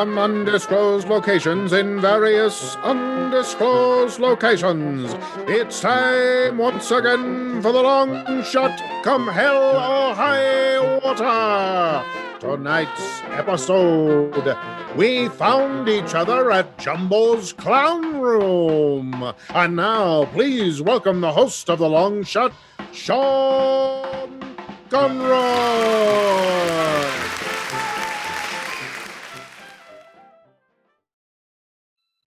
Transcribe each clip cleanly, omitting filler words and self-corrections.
from undisclosed locations in various undisclosed locations. It's time once again for the long shot, come hell or high water. Tonight's episode, we found each other at Jumbo's Clown Room. And now, please welcome the host of the long shot, Sean Conroy.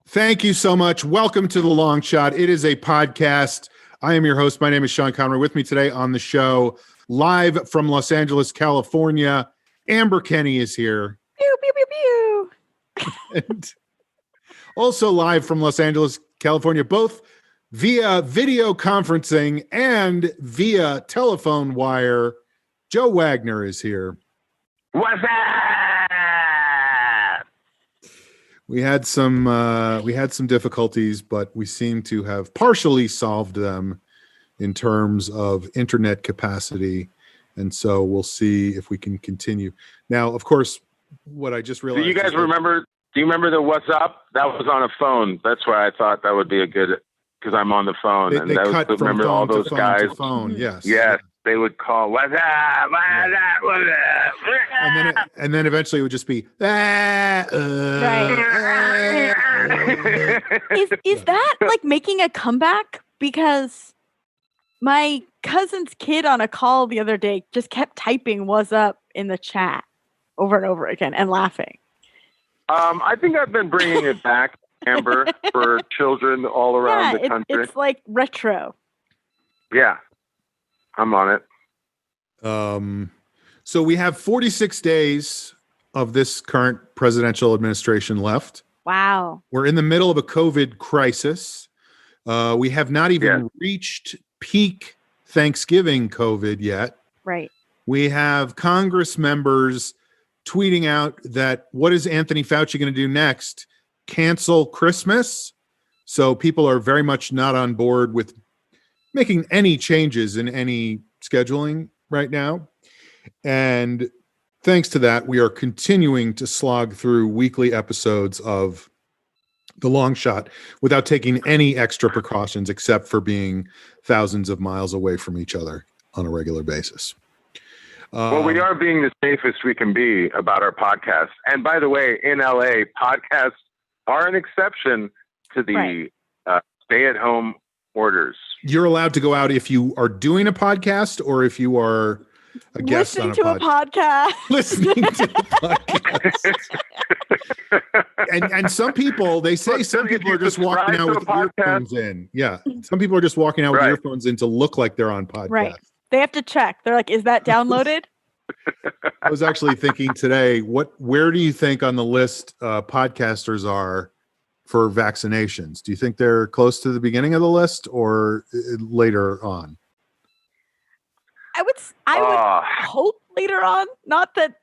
Thank you so much. Welcome to The Long Shot. It is a podcast. I am your host. My name is Sean Conroy. With me today on the show, live from Los Angeles, California, Amber Kenny is here. Pew, pew, pew, pew. And also live from Los Angeles, California, both via video conferencing and via telephone wire, Joe Wagner is here. What's up? We had some difficulties, but we seem to have partially solved them in terms of internet capacity, and so we'll see if we can continue. Now, of course, what I just realized. Do you guys remember? Do you remember the "What's Up"? That was on a phone. That's why I thought that would be a good, because I'm on the phone. They that cut was, from remember phone all those to phone guys? to phone. Yes. Yes. They would call, "What's up? What's up? What's up?" And then eventually it would just be Right. Is that like making a comeback? Because my cousin's kid on a call the other day just kept typing "What's up" in the chat over and over again and laughing. I think I've been bringing it back, Amber, for children all around the country. It's like retro. Yeah, I'm on it. So we have 46 days of this current presidential administration left. Wow. We're in the middle of a COVID crisis. We have not even reached peak Thanksgiving COVID yet. Right. We have Congress members tweeting out that what is Anthony Fauci going to do next? Cancel Christmas? So people are very much not on board with making any changes in any scheduling right now. And thanks to that, we are continuing to slog through weekly episodes of The Long Shot without taking any extra precautions except for being thousands of miles away from each other on a regular basis. Well, we are being the safest we can be about our podcast. And by the way, in LA, podcasts are an exception to the stay-at-home orders. You're allowed to go out if you are doing a podcast or if you are a guest Listening on to a podcast. Listening to a podcast. and some people, they say some people are just walking out with earphones in. Yeah. Some people are just walking out with earphones in to look like they're on podcast. Right. They have to check. They're like, is that downloaded? I was actually thinking today, where do you think on the list podcasters are for vaccinations? Do you think they're close to the beginning of the list or later on? I would hope later on. Not that,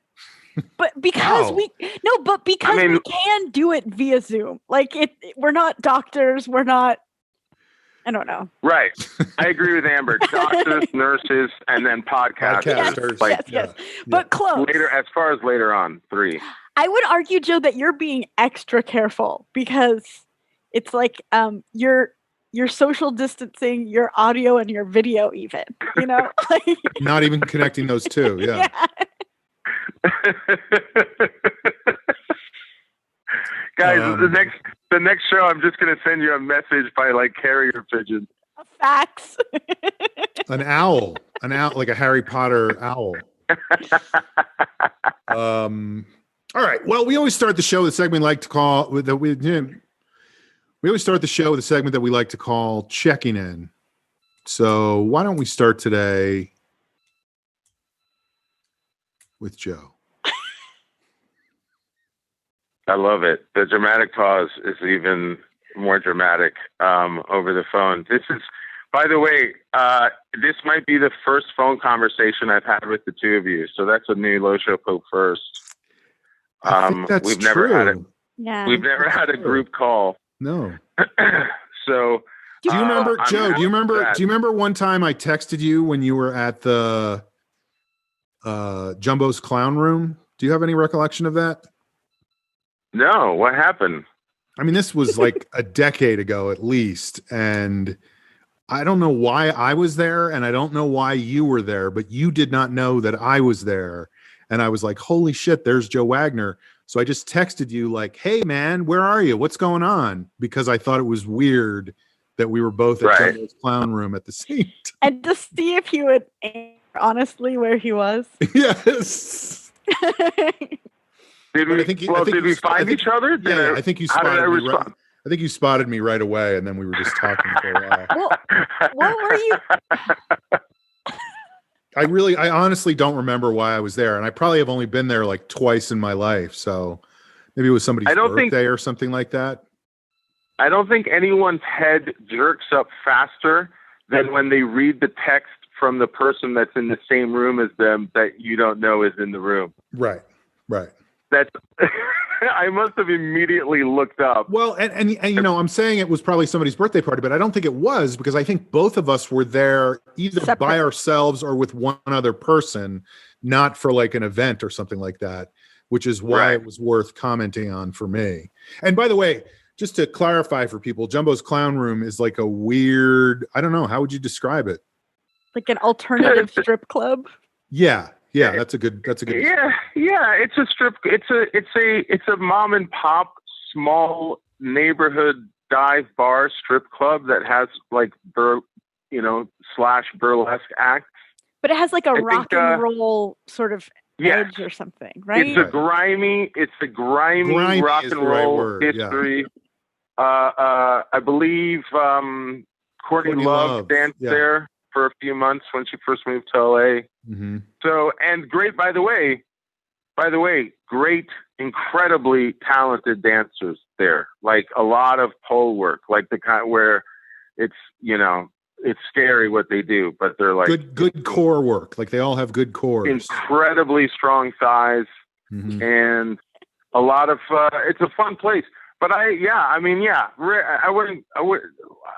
but because we can do it via Zoom. Like we're not doctors. We're not. I don't know. Right. I agree with Amber. Doctors, nurses, and then podcasters. Yes. But close. Later, as far as later on, 3. I would argue, Joe, that you're being extra careful because it's like you're social distancing your audio and your video even, you know? Not even connecting those two. Yeah. Guys, the next show, I'm just going to send you a message by like carrier pigeon. A fax. An owl, like a Harry Potter owl. All right. Well, we always start the show with a segment we like to call we always start the show with a segment that we like to call checking in. So why don't we start today with Joe? I love it. The dramatic pause is even more dramatic over the phone. This is, by the way, this might be the first phone conversation I've had with the two of you. So that's a new LoShoPo first. I think that's we've true. Never had a group call. No. So do you remember, Joe? Do you remember one time I texted you when you were at the Jumbo's Clown Room? Do you have any recollection of that? No, what happened? I mean, this was like a decade ago at least, and I don't know why I was there, and I don't know why you were there, but you did not know that I was there. And I was like, holy shit, there's Joe Wagner. So I just texted you like, hey, man, where are you? What's going on? Because I thought it was weird that we were both at Jumbo's Clown Room at the same time. And to see if he would answer honestly where he was. Yes. Did we find each other? Yeah, I think you spotted me right. I think you spotted me right away, and then we were just talking for a while. Well, what were you? I honestly don't remember why I was there, and I probably have only been there like twice in my life. So maybe it was somebody's birthday or something like that. I don't think anyone's head jerks up faster than when they read the text from the person that's in the same room as them that you don't know is in the room. Right. That's I must have immediately looked up. Well, and you know, I'm saying it was probably somebody's birthday party, but I don't think it was, because I think both of us were there either by ourselves or with one other person, not for like an event or something like that, which is why it was worth commenting on for me. And by the way, just to clarify for people, Jumbo's Clown Room is like a weird, I don't know, how would you describe it? Like an alternative strip club? Yeah, that's a good. Yeah, it's a strip. It's a mom and pop small neighborhood dive bar strip club that has like slash burlesque acts. But it has like a rock and roll sort of edge or something, right? It's a grimy rock and roll history. Yeah. I believe Courtney Love danced there for a few months when she first moved to LA. Mm-hmm. So, and great, by the way, great, incredibly talented dancers there. Like a lot of pole work, like the kind where it's scary what they do, but they're like good core work. Like they all have good cores. Incredibly strong thighs, and a lot of, it's a fun place. But I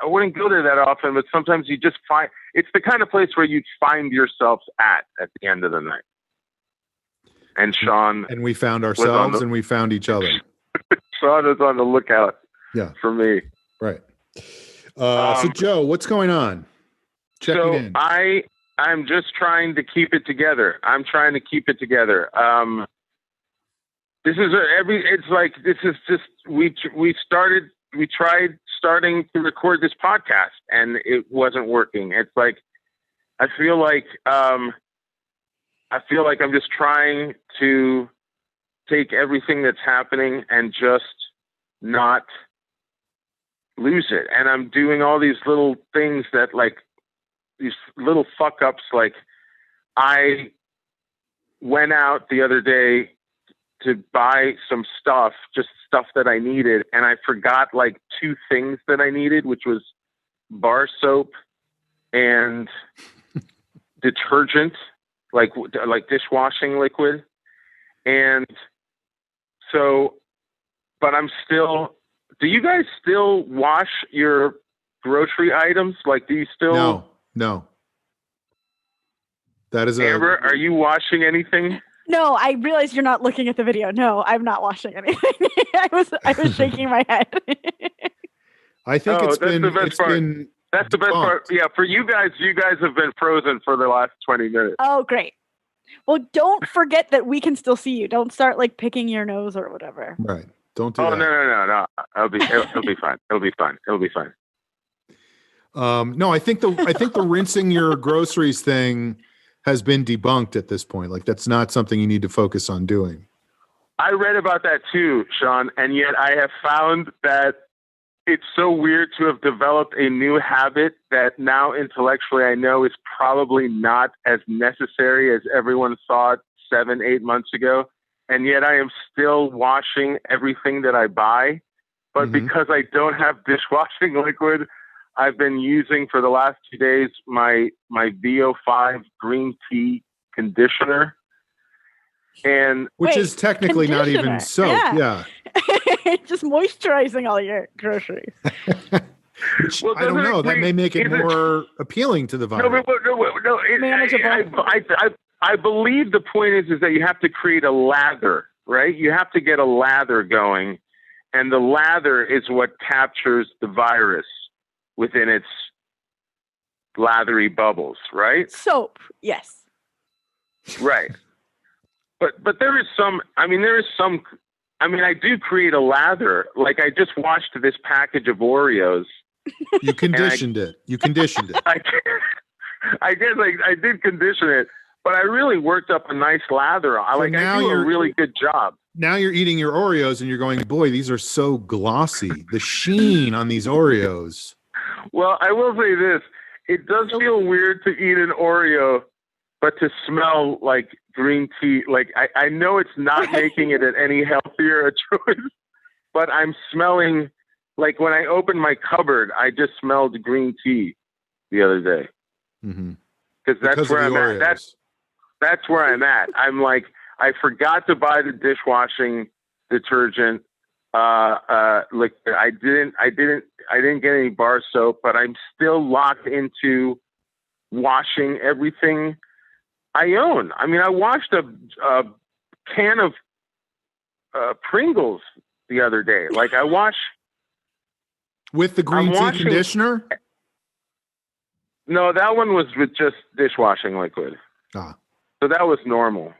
wouldn't go there that often, but sometimes you just find, it's the kind of place where you find yourselves at the end of the night. And Sean. And we found ourselves and we found each other. Sean is on the lookout for me. Right. So Joe, what's going on? Checking in. I'm just trying to keep it together. We tried starting to record this podcast and it wasn't working. It's like, I feel like I'm just trying to take everything that's happening and just not lose it. And I'm doing all these little things that, like, these little fuck ups. Like, I went out the other day to buy some stuff, just stuff that I needed. And I forgot like two things that I needed, which was bar soap and detergent, like dishwashing liquid. And so, but I'm still, do you guys still wash your grocery items? Like, do you still? No. That is Amber, are you washing anything? No, I realize you're not looking at the video. No, I'm not washing anything. I was shaking my head. I think that's the best part. That's the best part. Yeah, for you guys have been frozen for the last 20 minutes. Oh, great. Well, don't forget that we can still see you. Don't start like picking your nose or whatever. Right. Don't do that. No. It'll be fine. It'll be fine. No, I think the rinsing your groceries thing has been debunked at this point. Like, that's not something you need to focus on doing. I read about that too, Sean, and yet I have found that it's so weird to have developed a new habit that now intellectually I know is probably not as necessary as everyone thought 7-8 months ago. And yet I am still washing everything that I buy. But because I don't have dishwashing liquid, I've been using for the last 2 days my VO5 green tea conditioner, and which is technically not even soap. Yeah. Just moisturizing all your groceries. Which, I don't know. That may make it more appealing to the virus. No. Manageable. I believe the point is that you have to create a lather right? You have to get a lather going, and the lather is what captures the virus within its lathery bubbles, right? Soap, yes. Right. But there is some, I do create a lather. Like I just washed this package of Oreos. You conditioned it. I guess I did condition it, but I really worked up a nice lather. I do a really good job. Now you're eating your Oreos and you're going, boy, these are so glossy. The sheen on these Oreos. Well, I will say this. It does feel weird to eat an Oreo, but to smell like green tea. Like I know it's not making it any healthier a choice, but I'm smelling, like when I opened my cupboard, I just smelled green tea the other day. Mm-hmm. That's where I'm at. That's where I'm at. I'm like, I forgot to buy the dishwashing detergent. Like I didn't get any bar soap, but I'm still locked into washing everything I own. I mean, I washed a can of Pringles the other day. Like I wash with the green tea conditioner. No, that one was with just dishwashing liquid. Ah. So that was normal.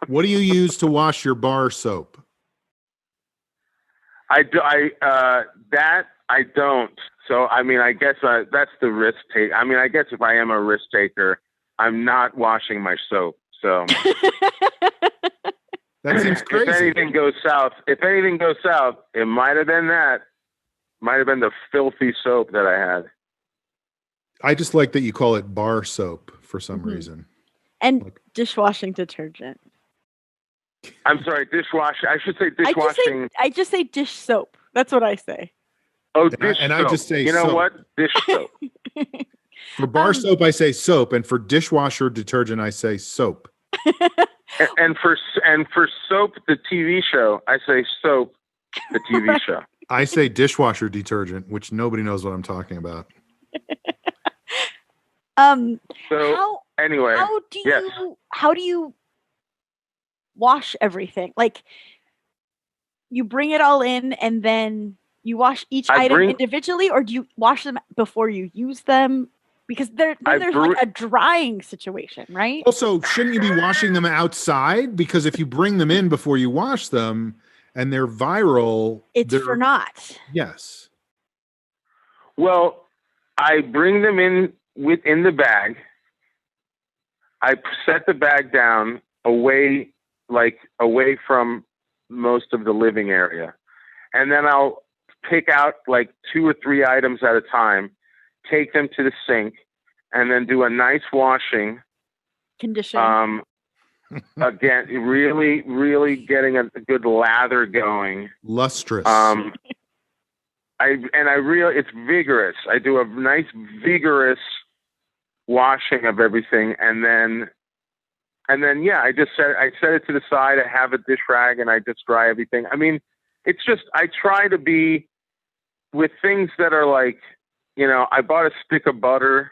What do you use to wash your bar soap? I don't. So, I mean, I guess that's the risk take. I mean, I guess if I am a risk taker, I'm not washing my soap. So that seems crazy. If anything goes south, it might have been that. Might have been the filthy soap that I had. I just like that you call it bar soap for some reason. And dishwashing detergent. I'm sorry, dishwashing. I should say dishwashing. I just say dish soap. That's what I say. Oh, dish soap. I just say you know soap. what? Dish soap. For bar soap, I say soap, and for dishwasher detergent, I say soap. and for soap, the TV show, I say soap, the TV show. I say dishwasher detergent, which nobody knows what I'm talking about. Anyway, how do you wash everything? Like you bring it all in and then you wash each item individually, or do you wash them before you use them? Because there's like a drying situation, right? Also, shouldn't you be washing them outside? Because if you bring them in before you wash them and they're viral, it's for naught. Yes. Well, I bring them in within the bag. I set the bag down away from most of the living area. And then I'll pick out like 2 or 3 items at a time, take them to the sink, and then do a nice washing. Condition. Again, really, really getting a good lather going. Lustrous. It's vigorous. I do a nice vigorous washing of everything, and then yeah, I set it to the side. I have a dish rag and I just dry everything. I mean, it's just, I try to be with things that are like, you know, I bought a stick of butter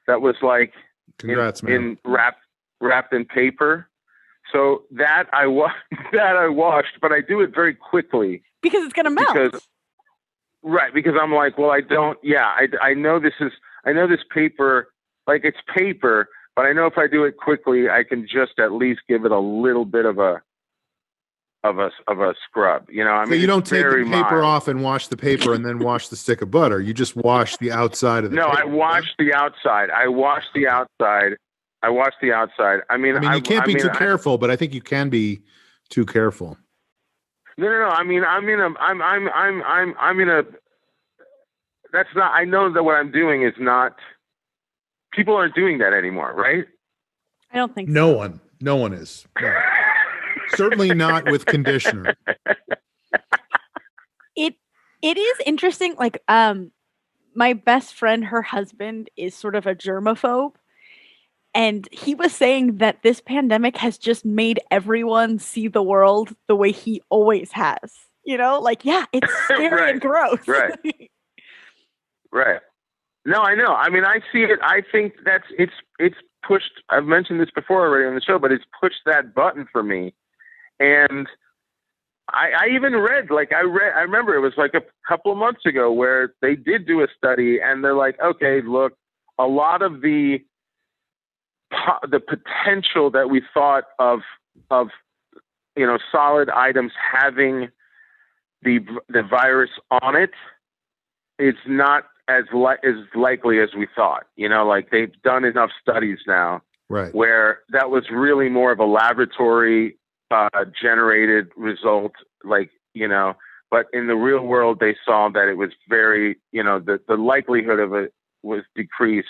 that was like Congrats, man. wrapped in paper. So that I washed, but I do it very quickly because it's going to melt. Because I'm like, well, I know this paper, like it's paper, but I know if I do it quickly, I can just at least give it a little bit of a scrub. You know, I mean, so you don't take the paper off and wash the paper and then wash the stick of butter. You just wash the outside of the paper. I wash the outside. I mean, you can't be too careful, but I think you can be too careful. No. I mean, that's not, I know that what I'm doing is not, people aren't doing that anymore, right? I don't think no one is. No. Certainly not with conditioner. It is interesting. Like, my best friend, her husband is sort of a germaphobe. And he was saying that this pandemic has just made everyone see the world the way he always has. You know, like, yeah, it's scary and gross. Right. Right. No, I know. I mean, I see it. I think it's pushed. I've mentioned this before already on the show, but it's pushed that button for me. And I even read, I remember it was like a couple of months ago where they did do a study, and they're like, okay, look, a lot of the potential that we thought of, solid items having the virus on it, it's not as likely as we thought. They've done enough studies now, right, where that was really more of a laboratory generated result, but in the real world, they saw that it was very, the likelihood of it was decreased,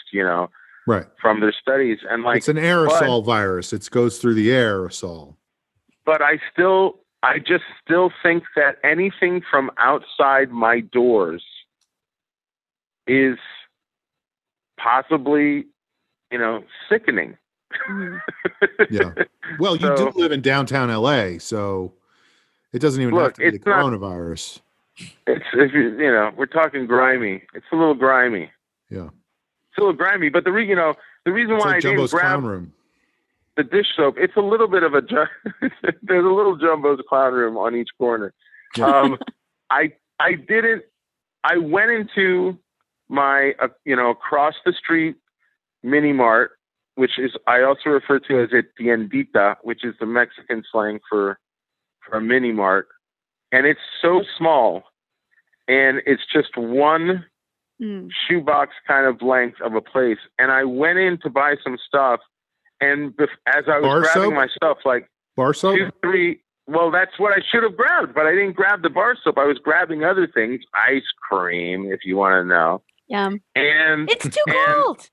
right, from their studies. And it's an aerosol virus. It goes through the aerosol. But I just still think that anything from outside my doors is possibly, sickening. Yeah. Well, you do live in downtown LA, so it doesn't even have to be the coronavirus. We're talking grimy. It's a little grimy. Yeah. It's a little grimy, but the reason why I didn't grab the dish soap, it's a little bit of there's a little Jumbo's clown room on each corner. Yeah. I went into my, across the street mini mart, which is, I also refer to as a tiendita, which is the Mexican slang for a mini mart. And it's so small, and it's just one shoebox kind of length of a place. And I went in to buy some stuff, and as I was grabbing my stuff, bar soap? 2, 3, well, that's what I should have grabbed, but I didn't grab the bar soap. I was grabbing other things, ice cream, if you want to know. Yum. And it's too cold.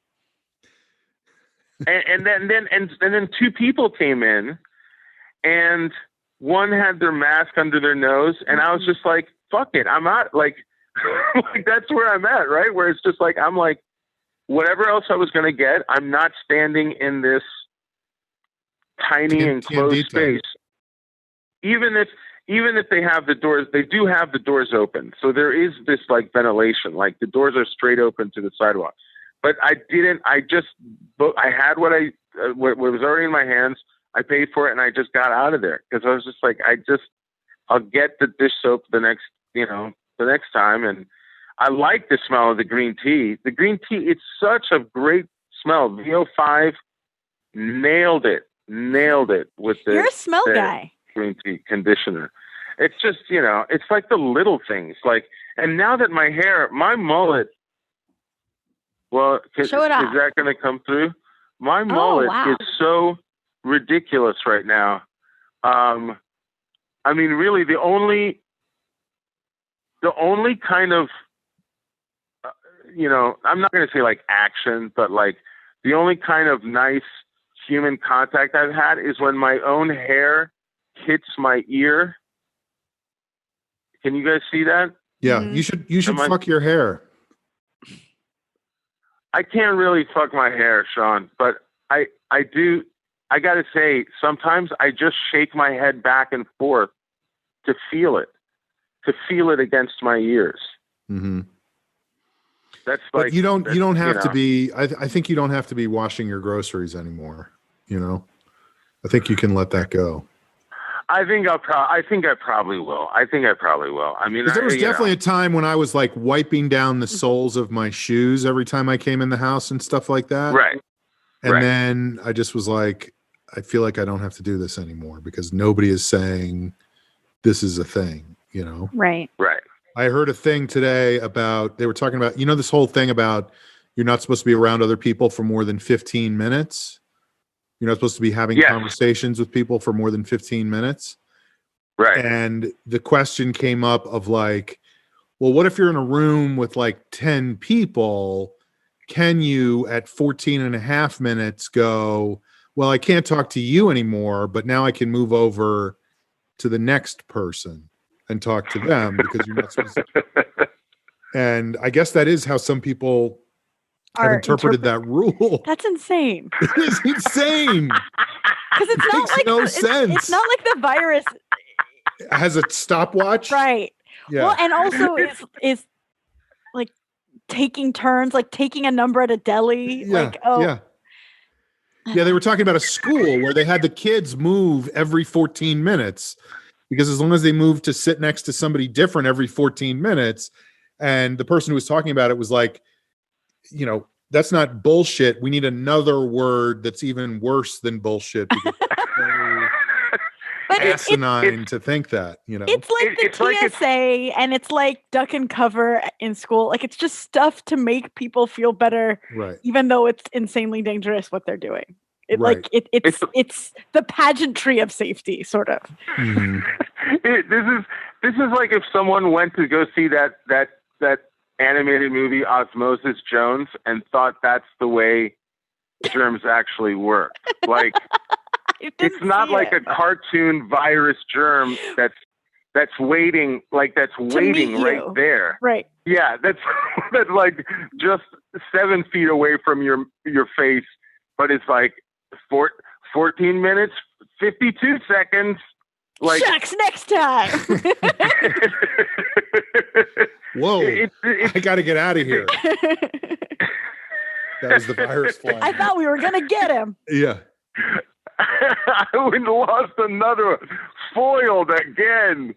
And then 2 people came in, and one had their mask under their nose, and I was just like, fuck it, I'm out. That's where I'm at, right? Where it's just I'm whatever else I was going to get, I'm not standing in this tiny enclosed space. Even if they have the doors, they do have the doors open. So there is this ventilation, the doors are straight open to the sidewalk. But I had what was already in my hands. I paid for it, and I just got out of there because I was just I'll get the dish soap the next time. And I like the smell of the green tea. The green tea, it's such a great smell. VO5 nailed it with the You're a smell guy. Green tea conditioner. It's just, it's the little things. And now that my mullet, well, is that going to come through? My mullet is so ridiculous right now. I mean, really, the only kind of, I'm not going to say action, but the only kind of nice human contact I've had is when my own hair hits my ear. Can you guys see that? Yeah, you should fuck your hair. I can't really fuck my hair, Sean, but I do. I got to say, sometimes I just shake my head back and forth to feel it against my ears. Mm-hmm. That's but you don't have to be. I think you don't have to be washing your groceries anymore. I think you can let that go. I think I probably will. I mean, there was definitely a time when I was wiping down the soles of my shoes every time I came in the house and stuff like that. Right. And then I just was I feel like I don't have to do this anymore because nobody is saying this is a thing, Right. Right. I heard a thing today they were talking about, this whole thing about you're not supposed to be around other people for more than 15 minutes. You're not supposed to be having conversations with people for more than 15 minutes. Right. And the question came up of well, what if you're in a room with 10 people? Can you at 14 and a half minutes go, well, I can't talk to you anymore, but now I can move over to the next person and talk to them because you're not supposed to. And I guess that is how some people have interpreted that rule. That's insane. It is insane. Because it makes no sense. It's not like the virus has a stopwatch, right? Yeah. Well, and also is taking turns, taking a number at a deli. Yeah. Yeah. Yeah, they were talking about a school where they had the kids move every 14 minutes because as long as they moved to sit next to somebody different every 14 minutes, and the person who was talking about it was like, that's not bullshit. We need another word that's even worse than bullshit because but asinine to think that, It's like the TSA and it's like duck and cover in school. Like it's just stuff to make people feel better, right? Even though it's insanely dangerous what they're doing. Right. It's the pageantry of safety, sort of. Mm-hmm. This is like if someone went to go see that animated movie Osmosis Jones and thought that's the way germs actually work. Like it's not like a cartoon virus germ that's waiting right there. Right. Yeah, that's like just 7 feet away from your face, but it's like 14 minutes, 52 seconds. Like shucks, next time. Whoa! I got to get out of here. That was the virus flying. I thought we were gonna get him. Yeah. We lost another, foiled again.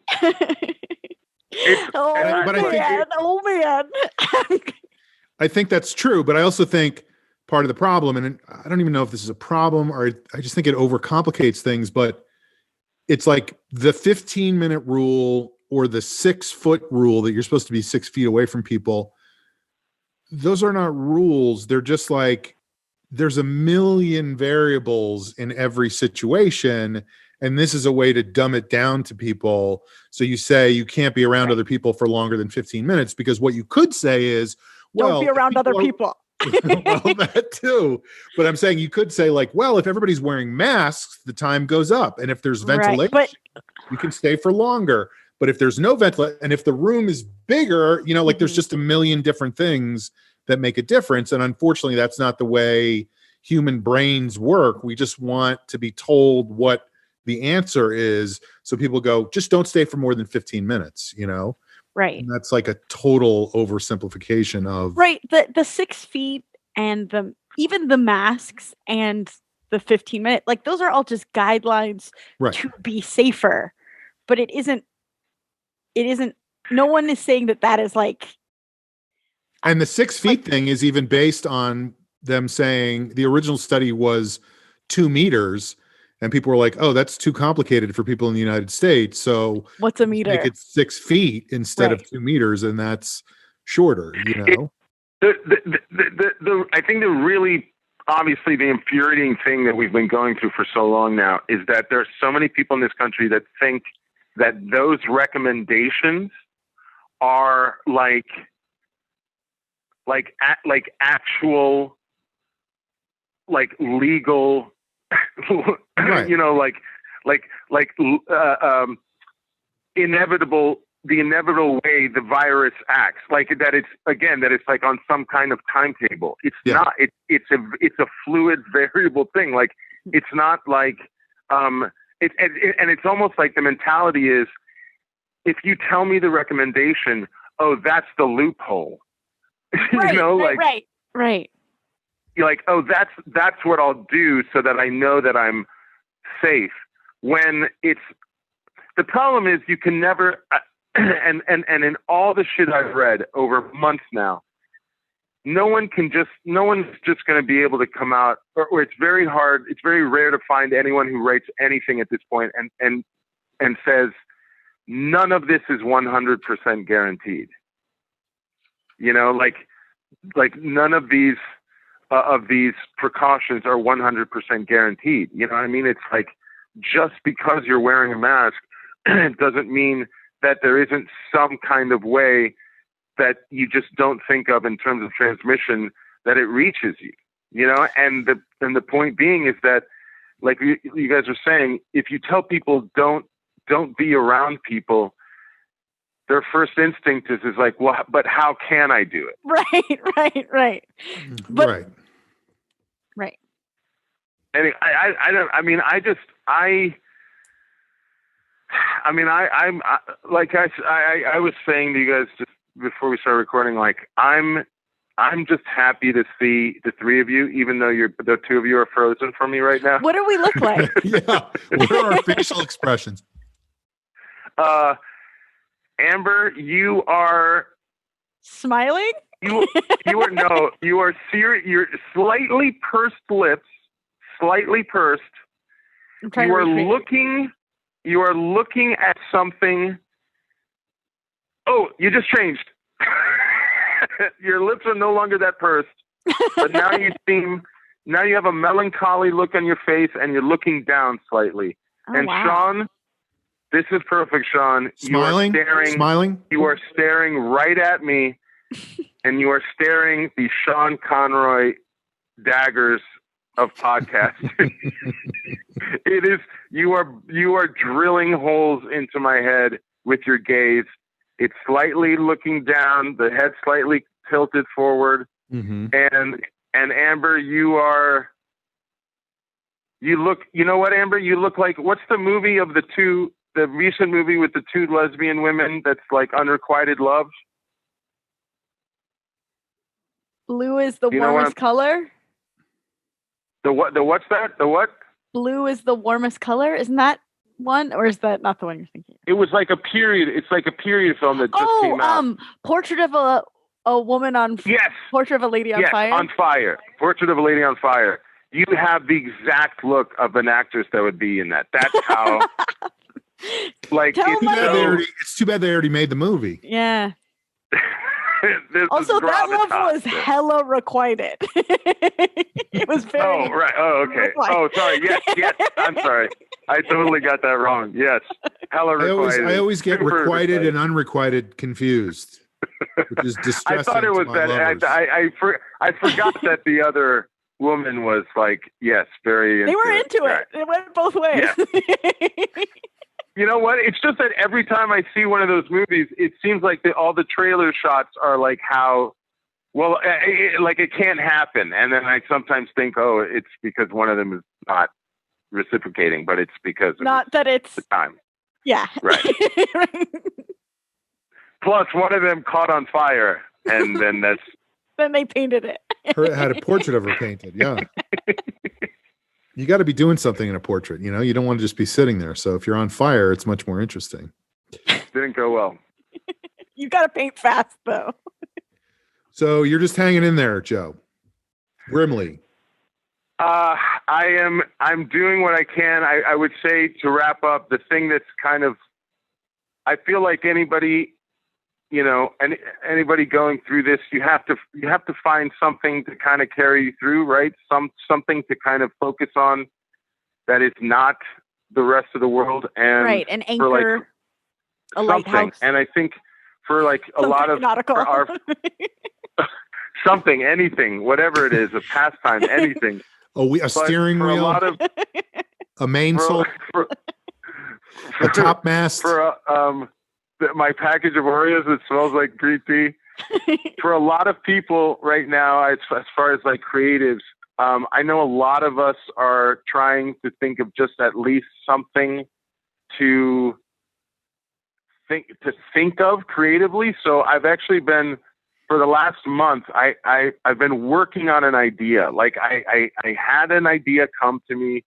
Oh man. I think that's true, but I also think part of the problem, and I don't even know if this is a problem or I just think it overcomplicates things, but it's like the 15-minute rule or the 6-foot rule that you're supposed to be 6 feet away from people. Those are not rules. They're just like, there's a million variables in every situation. And this is a way to dumb it down to people. So you say you can't be around other people for longer than 15 minutes because what you could say is, don't be around other people. Well, that too. But I'm saying you could say like, well, if everybody's wearing masks, the time goes up. And if there's ventilation, you can stay for longer. But if there's no ventilation, and if the room is bigger, there's just a million different things that make a difference. And unfortunately, that's not the way human brains work. We just want to be told what the answer is. So people go, just don't stay for more than 15 minutes, Right. And that's like a total oversimplification of the 6 feet and even the masks and the 15-minute, like those are all just guidelines to be safer. But it isn't, no one is saying that is like. And the 6 feet thing is even based on them saying the original study was 2 meters. And people were like, oh, that's too complicated for people in the United States. So what's a meter? Make it 6 feet instead of 2 meters. And that's shorter, I think the really, obviously the infuriating thing that we've been going through for so long now is that there are so many people in this country that think that those recommendations are like actual, like legal, right. The inevitable way the virus acts, like that it's like on some kind of timetable. It's not. It's a fluid, variable thing. Like it's not like and it's almost like the mentality is, if you tell me the recommendation, oh, that's the loophole. Right. You're like, oh, that's what I'll do so that I know that I'm safe. When it's the problem is you can never, and in all the shit I've read over months now, no one's just going to be able to come out, or it's very hard. It's very rare to find anyone who writes anything at this point and says none of this is 100% guaranteed. Like none of these precautions are 100% guaranteed. You know what I mean? It's like, just because you're wearing a mask doesn't mean that there isn't some kind of way that you just don't think of in terms of transmission that it reaches you, and the point being is that, like you guys are saying, if you tell people don't be around people, their first instinct is like, well, but how can I do it? Right. Right. And I was saying to you guys just before we started recording, like I'm I'm just happy to see the three of you, even though the two of you are frozen for me right now. What do we look like? Yeah. What are our facial expressions? Amber, you are smiling. You are serious. You're slightly pursed lips, slightly pursed. You are looking at something. Oh, you just changed. Your lips are no longer that pursed, but now you have a melancholy look on your face, and you're looking down slightly. Oh, and wow. Sean, this is perfect, Sean. Smiling? Smiling? You are staring right at me, and you are staring the Sean Conroy daggers of podcasting. It is, you are drilling holes into my head with your gaze. It's slightly looking down, the head slightly tilted forward. Mm-hmm. And Amber, you look, you know what, Amber? You look like, what's the movie of the recent movie with the two lesbian women that's like Unrequited Love? Blue is the warmest color. The what's that? The what? Blue is the warmest color. Isn't that one, or is that not the one you're thinking of? It was like a period. It's like a period film that just came out. Portrait of a woman on. Yes. Portrait of a lady on fire. On fire. Portrait of a lady on fire. You have the exact look of an actress that would be in that. That's how. Like it's too bad they already made the movie. Yeah. Also, that love was hella requited. It was very. Oh, right. Oh, okay. Requited. Oh, sorry. Yes. I'm sorry. I totally got that wrong. Yes. Hella requited. I always get requited and unrequited confused, which is distressing. I thought it was that. I forgot that the other woman was like, yes, very. They were into it. It went both ways. Yeah. You know what? It's just that every time I see one of those movies, it seems like all the trailer shots are like it can't happen. And then I sometimes think, oh, it's because one of them is not reciprocating, but it's because not that it's the time. Yeah. Right. Plus, one of them caught on fire, and then then they painted it. Had a portrait of her painted. Yeah. You got to be doing something in a portrait, you know? You don't want to just be sitting there. So if you're on fire, it's much more interesting. Didn't go well. You got to paint fast, though. So you're just hanging in there, Joe. Grimly. I'm doing what I can. I would say, to wrap up, the thing that's kind of, I feel like anybody, you know, anybody going through this, you have to find something to kind of carry you through, right? Something to kind of focus on that is not the rest of the world, and right, an anchor, a lighthouse. And I think for like a lot of our something, anything, whatever it is, a pastime, anything. A steering wheel, a mainsail, a top mast. For my package of Oreos that smells like green tea. For a lot of people right now, as far as like creatives, I know a lot of us are trying to think of just at least something to think of creatively. So I've actually been, for the last month, I've been working on an idea. Like I had an idea come to me.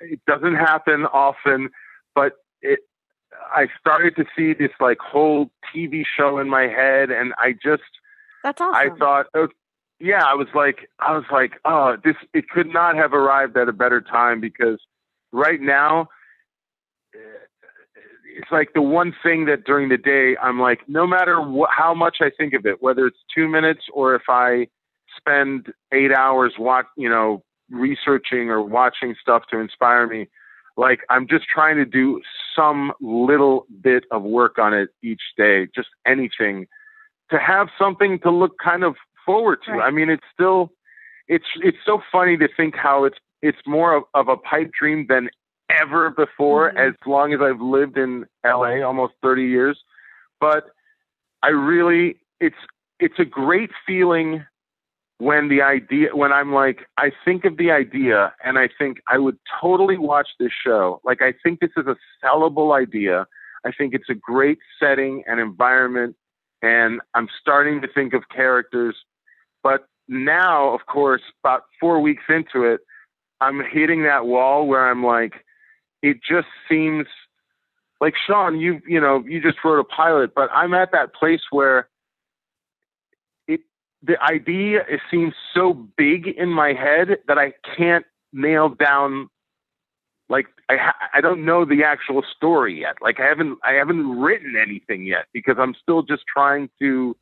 It doesn't happen often, but I started to see this like whole TV show in my head, and that's awesome. I thought, yeah, I was like, oh, it could not have arrived at a better time, because right now it's like the one thing that during the day I'm like, no matter how much I think of it, whether it's 2 minutes or if I spend 8 hours researching or watching stuff to inspire me, like I'm just trying to do some little bit of work on it each day, just anything, to have something to look kind of forward to. Right. I mean, it's so funny to think how it's more of a pipe dream than ever before, as long as I've lived in LA, almost 30 years. But it's a great feeling when I'm like, I think of the idea and I think I would totally watch this show. Like, I think this is a sellable idea. I think it's a great setting and environment. And I'm starting to think of characters. But now, of course, about 4 weeks into it, I'm hitting that wall where I'm like, it just seems like, Sean, you just wrote a pilot, but I'm at that place where the idea, it seems so big in my head that I can't nail down. Like, I don't know the actual story yet. Like, I haven't written anything yet because I'm still just trying to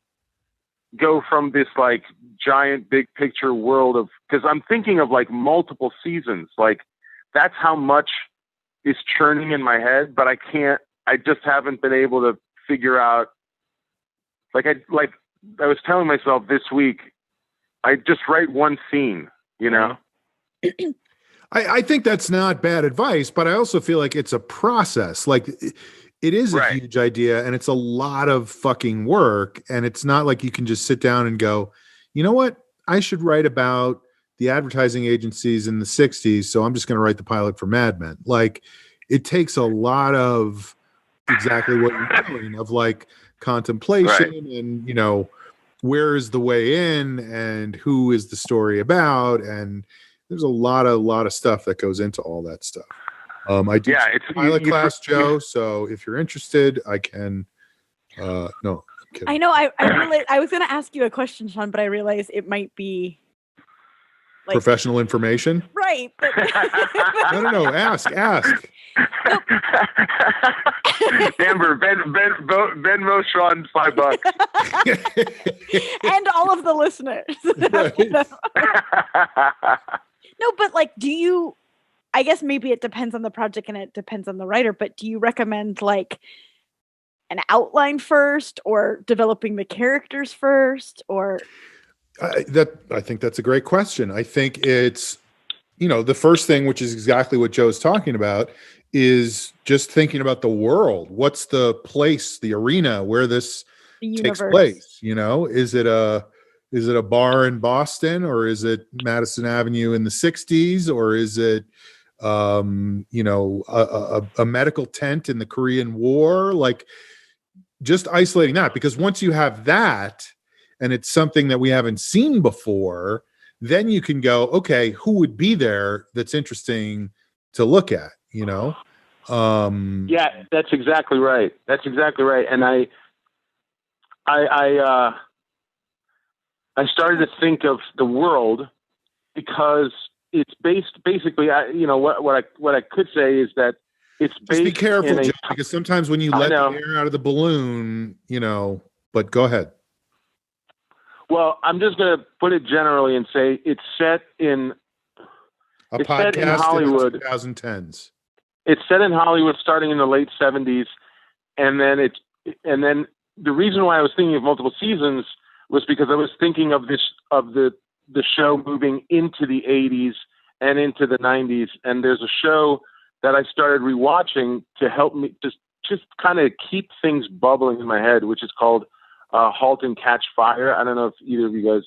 go from this like giant big picture world of, because I'm thinking of like multiple seasons. Like, that's how much is churning in my head, but I just haven't been able to figure out. I was telling myself this week, I just write one scene, you know? I think that's not bad advice, but I also feel like it's a process. Like, it is a huge idea and it's a lot of fucking work. And it's not like you can just sit down and go, you know what? I should write about the advertising agencies in the 60s. So I'm just going to write the pilot for Mad Men. Like, it takes a lot of exactly what you're doing, of like contemplation and, you know, where is the way in and who is the story about? And there's a lot of stuff that goes into all that stuff. I do it's pilot class, Joe. So if you're interested, I can. No, I'm kidding. I know. I was going to ask you a question, Sean, but I realized it might be like, professional information. Right. But no. Ask. Nope. Amber, Ben Sean $5. And all of the listeners. No, but like, I guess maybe it depends on the project and it depends on the writer, but do you recommend like an outline first or developing the characters first, or? I think that's a great question. I think it's, the first thing, which is exactly what Joe's talking about, is just thinking about the world. What's the place, the arena where this takes place? Is it a bar in Boston, or is it Madison Avenue in the 60s, or is it, a medical tent in the Korean War? Like, just isolating that, because once you have that and it's something that we haven't seen before, then you can go, okay, who would be there that's interesting to look at, Yeah, that's exactly right. And I started to think of the world because it's basically, what I could say is that it's based. Just be careful, Joe, because sometimes when you let the air out of the balloon, but go ahead. Well, I'm just going to put it generally and say it's set in Hollywood. In the 2010s. It's set in Hollywood starting in the late 70s, and then the reason why I was thinking of multiple seasons was because I was thinking of the show moving into the 80s and into the 90s, and there's a show that I started rewatching to help me just kind of keep things bubbling in my head, which is called Halt and Catch Fire. I don't know if either of you guys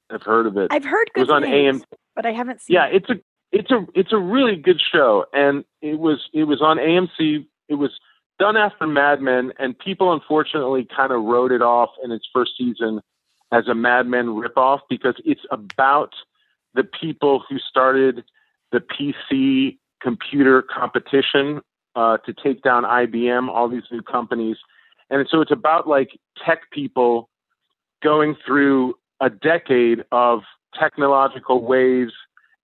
have heard of it. I've heard good things, but I haven't seen it. It's a really good show, and it was on AMC. It was done after Mad Men, and people unfortunately kind of wrote it off in its first season as a Mad Men ripoff, because it's about the people who started the PC computer competition to take down IBM, all these new companies. And so it's about like tech people going through a decade of technological waves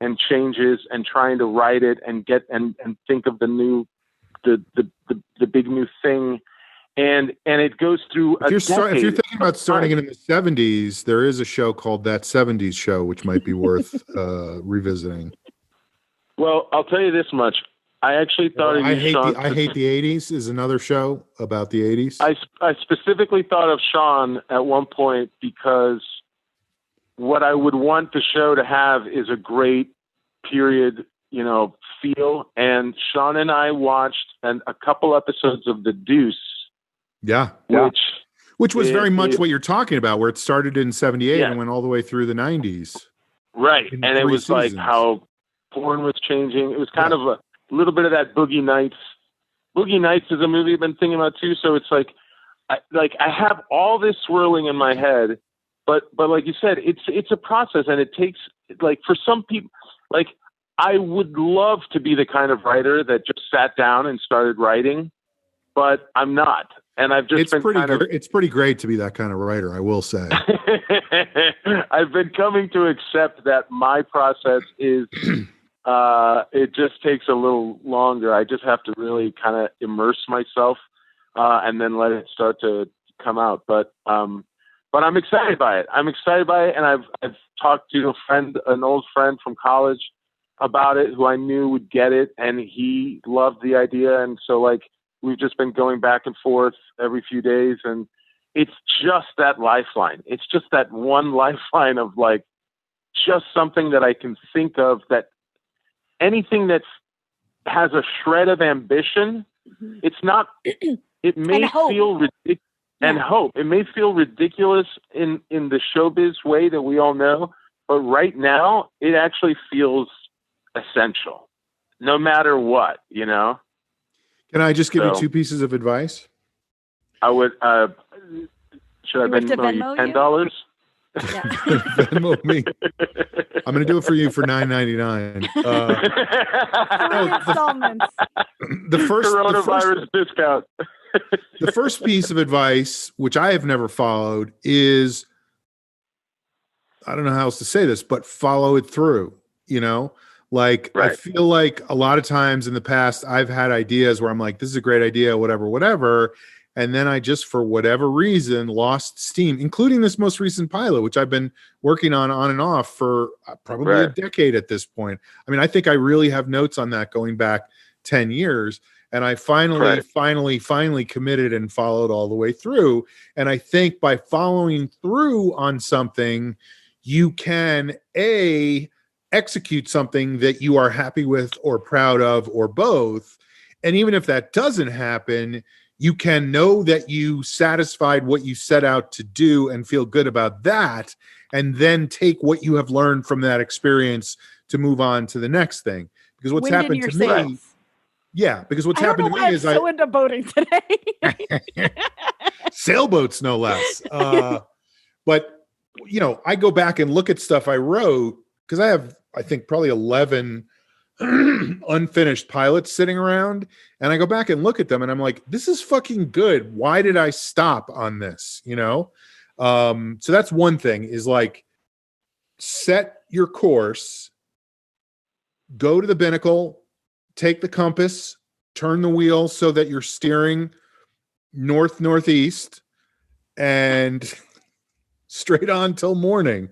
and changes and trying to write it and get and think of the big new thing. And it goes through if you're thinking about starting it in the 70s, there is a show called That 70s Show, which might be worth revisiting. Well, I'll tell you this much. I actually thought I Hate the 80s is another show about the 80s. I specifically thought of Sean at one point because what I would want the show to have is a great period, feel. And Sean and I watched a couple episodes of The Deuce. Yeah. Which was very much what you're talking about, where it started in 78 and went all the way through the 90s. Right. And it was seasons. Like how porn was changing. It was kind of a little bit of that Boogie Nights. Boogie Nights is a movie I've been thinking about too. So it's like I have all this swirling in my head, but like you said, it's a process, and it takes, like, for some people, like, I would love to be the kind of writer that just sat down and started writing, but I'm not. And I've just it's pretty great to be that kind of writer, I will say. I've been coming to accept that my process is, it just takes a little longer. I just have to really kind of immerse myself, and then let it start to come out. But I'm excited by it. And I've talked to an old friend from college about it, who I knew would get it, and he loved the idea. And so, like, we've just been going back and forth every few days, and it's just that lifeline. It's just that one lifeline of, like, just something that I can think of, that anything that has a shred of ambition, it's not, it may feel ridiculous, and hope. It may feel ridiculous in the showbiz way that we all know, but right now it actually feels essential, no matter what, you know? Can I just give you 2 pieces of advice? I would. Should I Venmo you $10? Yeah. Venmo me. I'm going to do it for you for $9.99. 3 installments. The first coronavirus discount. The first piece of advice, which I have never followed, is, I don't know how else to say this, but follow it through. You know. Like, right. I feel like a lot of times in the past, I've had ideas where I'm like, this is a great idea, whatever. And then I just, for whatever reason, lost steam, including this most recent pilot, which I've been working on and off for probably a decade at this point. I mean, I think I really have notes on that going back 10 years. And I finally committed and followed all the way through. And I think by following through on something, you can, execute something that you are happy with or proud of, or both. And even if that doesn't happen, you can know that you satisfied what you set out to do and feel good about that, and then take what you have learned from that experience to move on to the next thing. Because what's happened to me, because what's happened to me is I'm so into boating today. Sailboats, no less. But, you know, I go back and look at stuff I wrote, because I have, I think, probably 11 unfinished pilots sitting around, and I go back and look at them and I'm like, this is fucking good. Why did I stop on this? You know? So that's one thing, is like, set your course, go to the binnacle, take the compass, turn the wheel so that you're steering northeast, and straight on till morning.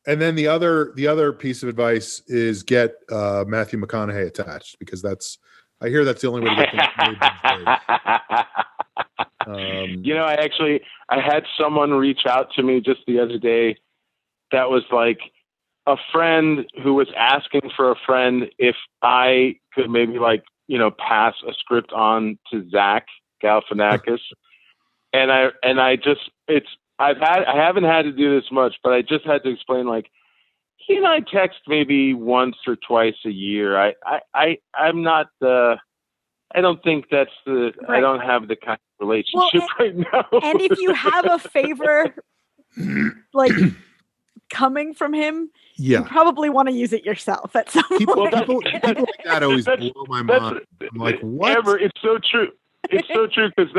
And then the other piece of advice is get Matthew McConaughey attached, because I hear that's the only way to get things made. You know, I had someone reach out to me just the other day that was like a friend who was asking for a friend if I could maybe, like, you know, pass a script on to Zach Galifianakis. And I haven't had to do this much, but I just had to explain, like, he and I text maybe once or twice a year. I'm not I don't think that's right. I don't have the kind of relationship right now. And if you have a favor, like, coming from him, you probably want to use it yourself at some point. People like that always blow my mind. I'm like, what? It's so true. It's so true, because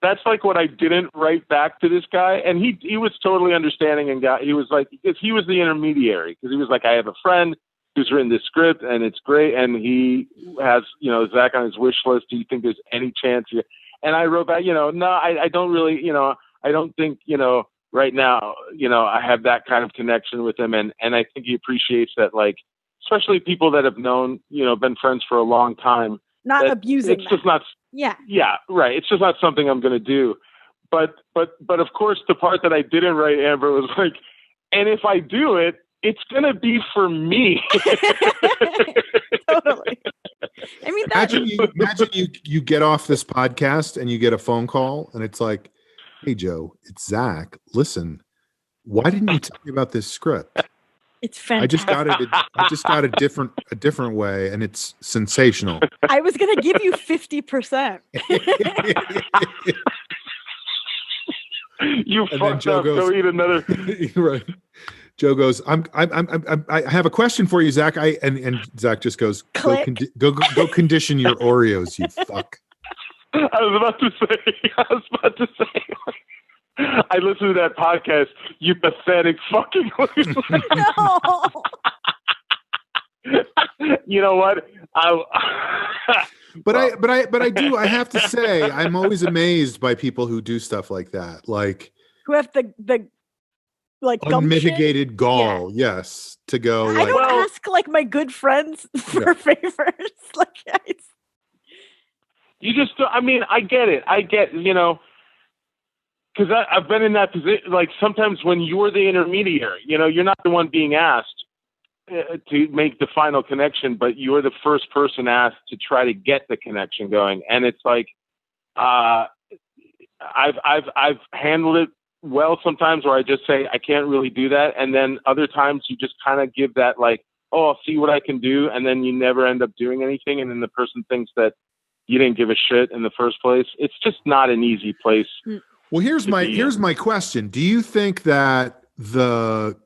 that's like what I didn't write back to this guy, and he was totally understanding, and he was like, because he was the intermediary, because he was like, I have a friend who's written this script and it's great, and he has, you know, Zach on his wish list. Do you think there's any chance? And I wrote back, you know, no, I don't really, you know, I don't think, you know, right now, you know, I have that kind of connection with him, and I think he appreciates that, like, especially people that have known, you know, been friends for a long time. Not abusing. It's just not. Yeah, right. It's just not something I'm going to do. But of course, the part that I didn't write, Amber, was like, and if I do it, it's going to be for me. Totally. I mean, imagine you get off this podcast and you get a phone call, and it's like, hey, Joe, it's Zach. Listen, why didn't you tell me about this script? It's fantastic. I just got a different way, and it's sensational. I was going to give you 50%. You fucked up. Go eat another. Right. Joe goes, I have a question for you, Zach. And Zach just goes, go condition your Oreos, you fuck. I was about to say, I listened to that podcast, you pathetic fucking No. You know what? But I have to say, I'm always amazed by people who do stuff like that. Like who have the like unmitigated gall, yes, to go. I don't ask like my good friends for favors. Like you just, I mean, I get it. Because I've been in that position. Like sometimes when you're the intermediary, you're not the one being asked to make the final connection, but you're the first person asked to try to get the connection going. And it's like, I've handled it well sometimes where I just say, I can't really do that. And then other times you just kind of give that like, oh, I'll see what I can do. And then you never end up doing anything. And then the person thinks that you didn't give a shit in the first place. It's just not an easy place. Well, here's my question. Do you think that the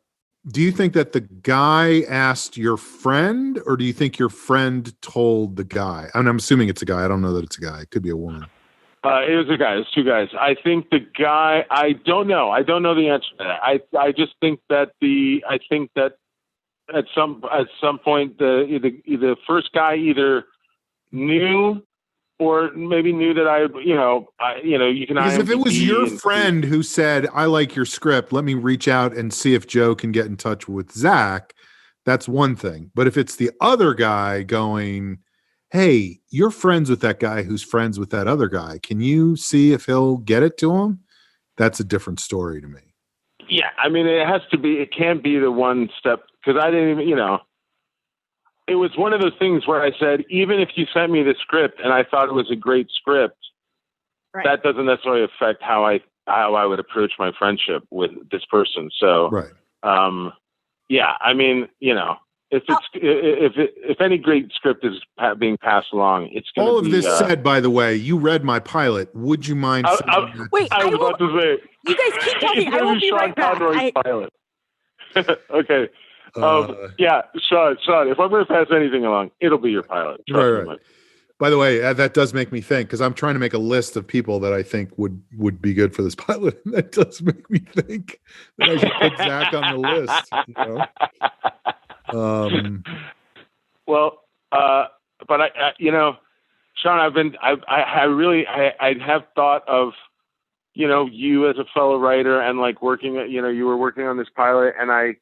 guy asked your friend, or do you think your friend told the guy? I mean, I'm assuming it's a guy. I don't know that it's a guy. It could be a woman. It was a guy. It's two guys. I think the guy, I don't know. I don't know the answer to that. I just think that at some point the first guy either knew or maybe knew that you can. Because if it was your friend who said, I like your script, let me reach out and see if Joe can get in touch with Zach, that's one thing. But if it's the other guy going, hey, you're friends with that guy who's friends with that other guy, can you see if he'll get it to him? That's a different story to me. Yeah, I mean, it can't be the one step, because I didn't even, it was one of those things where I said, even if you sent me the script and I thought it was a great script, right, that doesn't necessarily affect how I would approach my friendship with this person. So, right. Yeah, I mean, if any great script is being passed along, it's going to be... All of this said, by the way, you read my pilot. Would you mind... Wait, I was about to say... You guys keep talking. I will be right back. Pilot. Okay. Yeah, Sean, if I'm going to pass anything along, it'll be your pilot. Right. By the way, that does make me think, because I'm trying to make a list of people that I think would be good for this pilot. And that does make me think that I should put Zach on the list. But Sean, I have thought of, you as a fellow writer and like working, you were working on this pilot, and I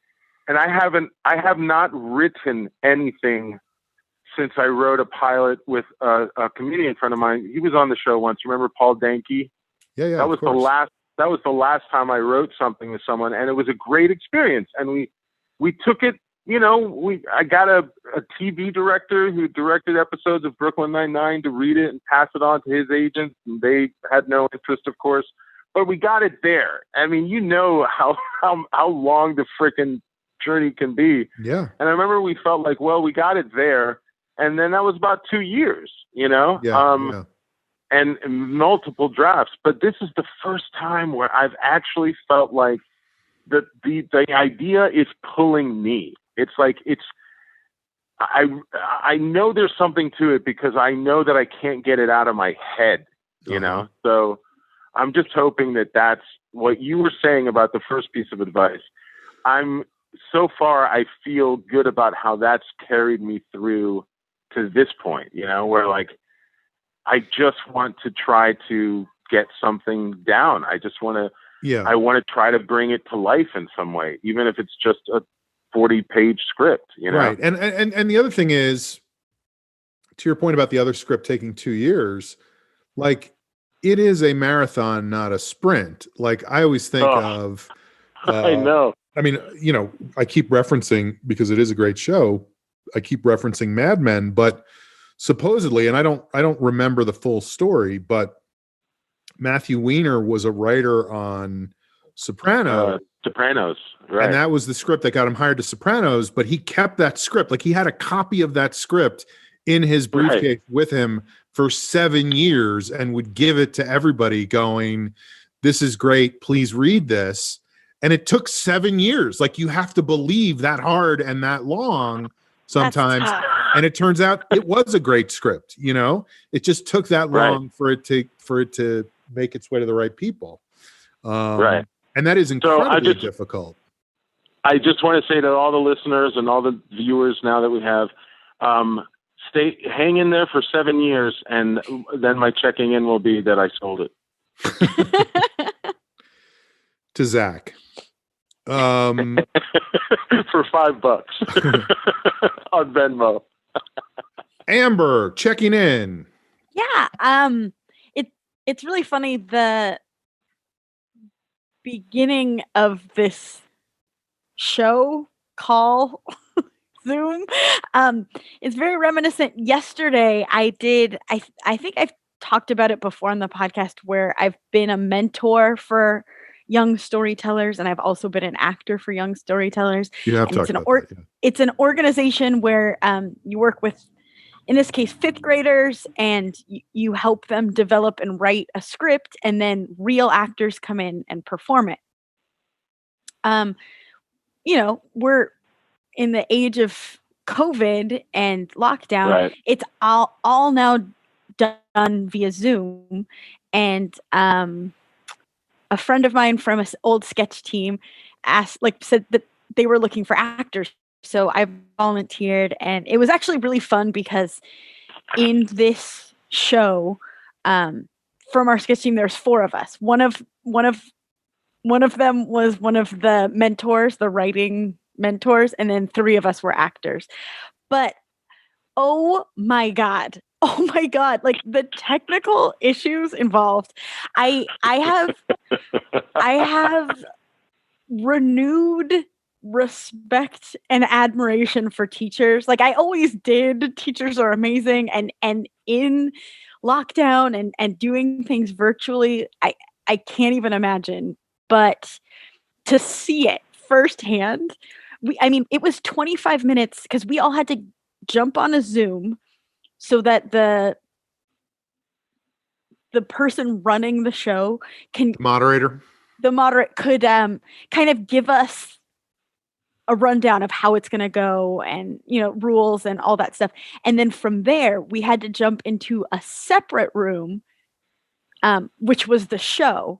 have not written anything since I wrote a pilot with a comedian friend of mine. He was on the show once. You remember Paul Danke? Yeah. That was the last time I wrote something with someone, and it was a great experience. And we took it. I got a TV director who directed episodes of Brooklyn Nine-Nine to read it and pass it on to his agents. And they had no interest, of course, but we got it there. I mean, how long the frickin' journey can be. Yeah. And I remember we felt like, well, we got it there. And then that was about 2 years, Yeah. And multiple drafts. But this is the first time where I've actually felt like the idea is pulling me. It's like, I know there's something to it because I know that I can't get it out of my head, So I'm just hoping that that's what you were saying about the first piece of advice. So far, I feel good about how that's carried me through to this point, where like, I just want to try to get something down. I just want to, I want to try to bring it to life in some way, even if it's just a 40-page script, Right. And the other thing is, to your point about the other script taking 2 years, like, it is a marathon, not a sprint. Like, I always think of, I know. I mean, I keep referencing, because it is a great show, I keep referencing Mad Men, but supposedly, and I don't remember the full story, but Matthew Weiner was a writer on Sopranos, right? And that was the script that got him hired to Sopranos. But he kept that script, like he had a copy of that script in his briefcase with him for 7 years, and would give it to everybody, going, this is great. Please read this. And it took 7 years. Like, you have to believe that hard and that long sometimes. And it turns out it was a great script. It just took that long for it to make its way to the right people. Right. And that is incredibly difficult. I just want to say to all the listeners and all the viewers now that we have, hang in there for 7 years, and then my checking in will be that I sold it. To Zach. For $5 on Venmo. Amber checking in. Yeah. It's really funny. The beginning of this show call Zoom is very reminiscent. Yesterday I think I've talked about it before on the podcast, where I've been a mentor for young storytellers, and I've also been an actor for young storytellers. You have talked about that, yeah. It's an organization where you work with, in this case, 5th graders, and you help them develop and write a script, and then real actors come in and perform it. We're in the age of COVID and lockdown. Right. It's all now done via Zoom. And a friend of mine from an old sketch team said that they were looking for actors. So I volunteered, and it was actually really fun because in this show, from our sketch team, there's 4 of us. One of them was one of the mentors, the writing mentors, and then 3 of us were actors. But oh my god, like the technical issues involved. I have renewed respect and admiration for teachers. Like I always did. Teachers are amazing, and in lockdown and doing things virtually, I can't even imagine. But to see it firsthand, it was 25 minutes because we all had to jump on a Zoom so that the person running the show the moderator could kind of give us a rundown of how it's going to go, and rules and all that stuff. And then from there we had to jump into a separate room, which was the show,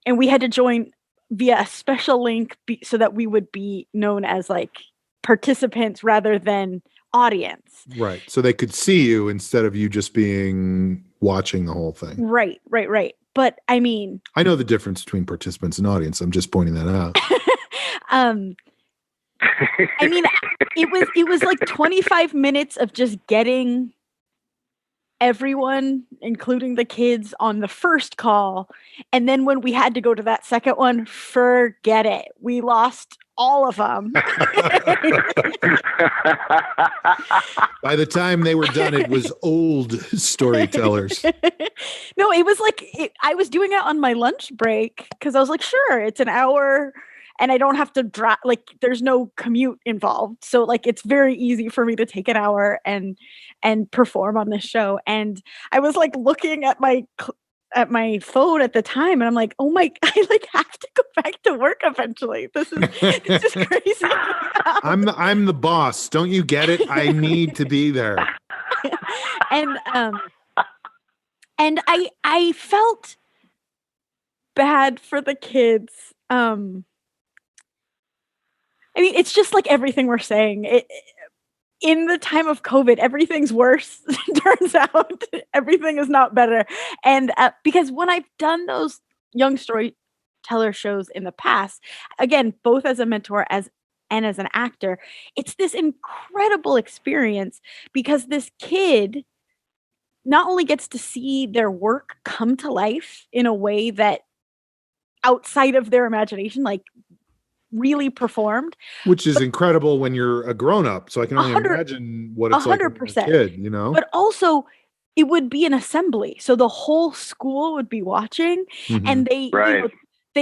and we had to join via a special link so that we would be known as like participants rather than audience. Right. So they could see you instead of you just watching the whole thing. Right. But I know the difference between participants and audience. I'm just pointing that out. It was like 25 minutes of just getting everyone, including the kids, on the first call. And then when we had to go to that second one, forget it. We lost all of them. By the time they were done, it was old storytellers. No, it was like, I was doing it on my lunch break because I was like, sure, it's an hour and I don't have to drive, like there's no commute involved. So like, it's very easy for me to take an hour and perform on this show. And I was like looking at my phone at the time, and I'm like, oh my, I like have to go back to work eventually. This is crazy. I'm the boss. Don't you get it? I need to be there. And I felt bad for the kids. It's just like everything we're saying. In the time of COVID, everything's worse. Turns out everything is not better. And because when I've done those young storyteller shows in the past, again, both as a mentor and as an actor, it's this incredible experience because this kid not only gets to see their work come to life in a way that outside of their imagination, like really performed, which is incredible when you're a grown-up. So I can only imagine what it's 100%, like as a kid, But also, it would be an assembly, so the whole school would be watching, and they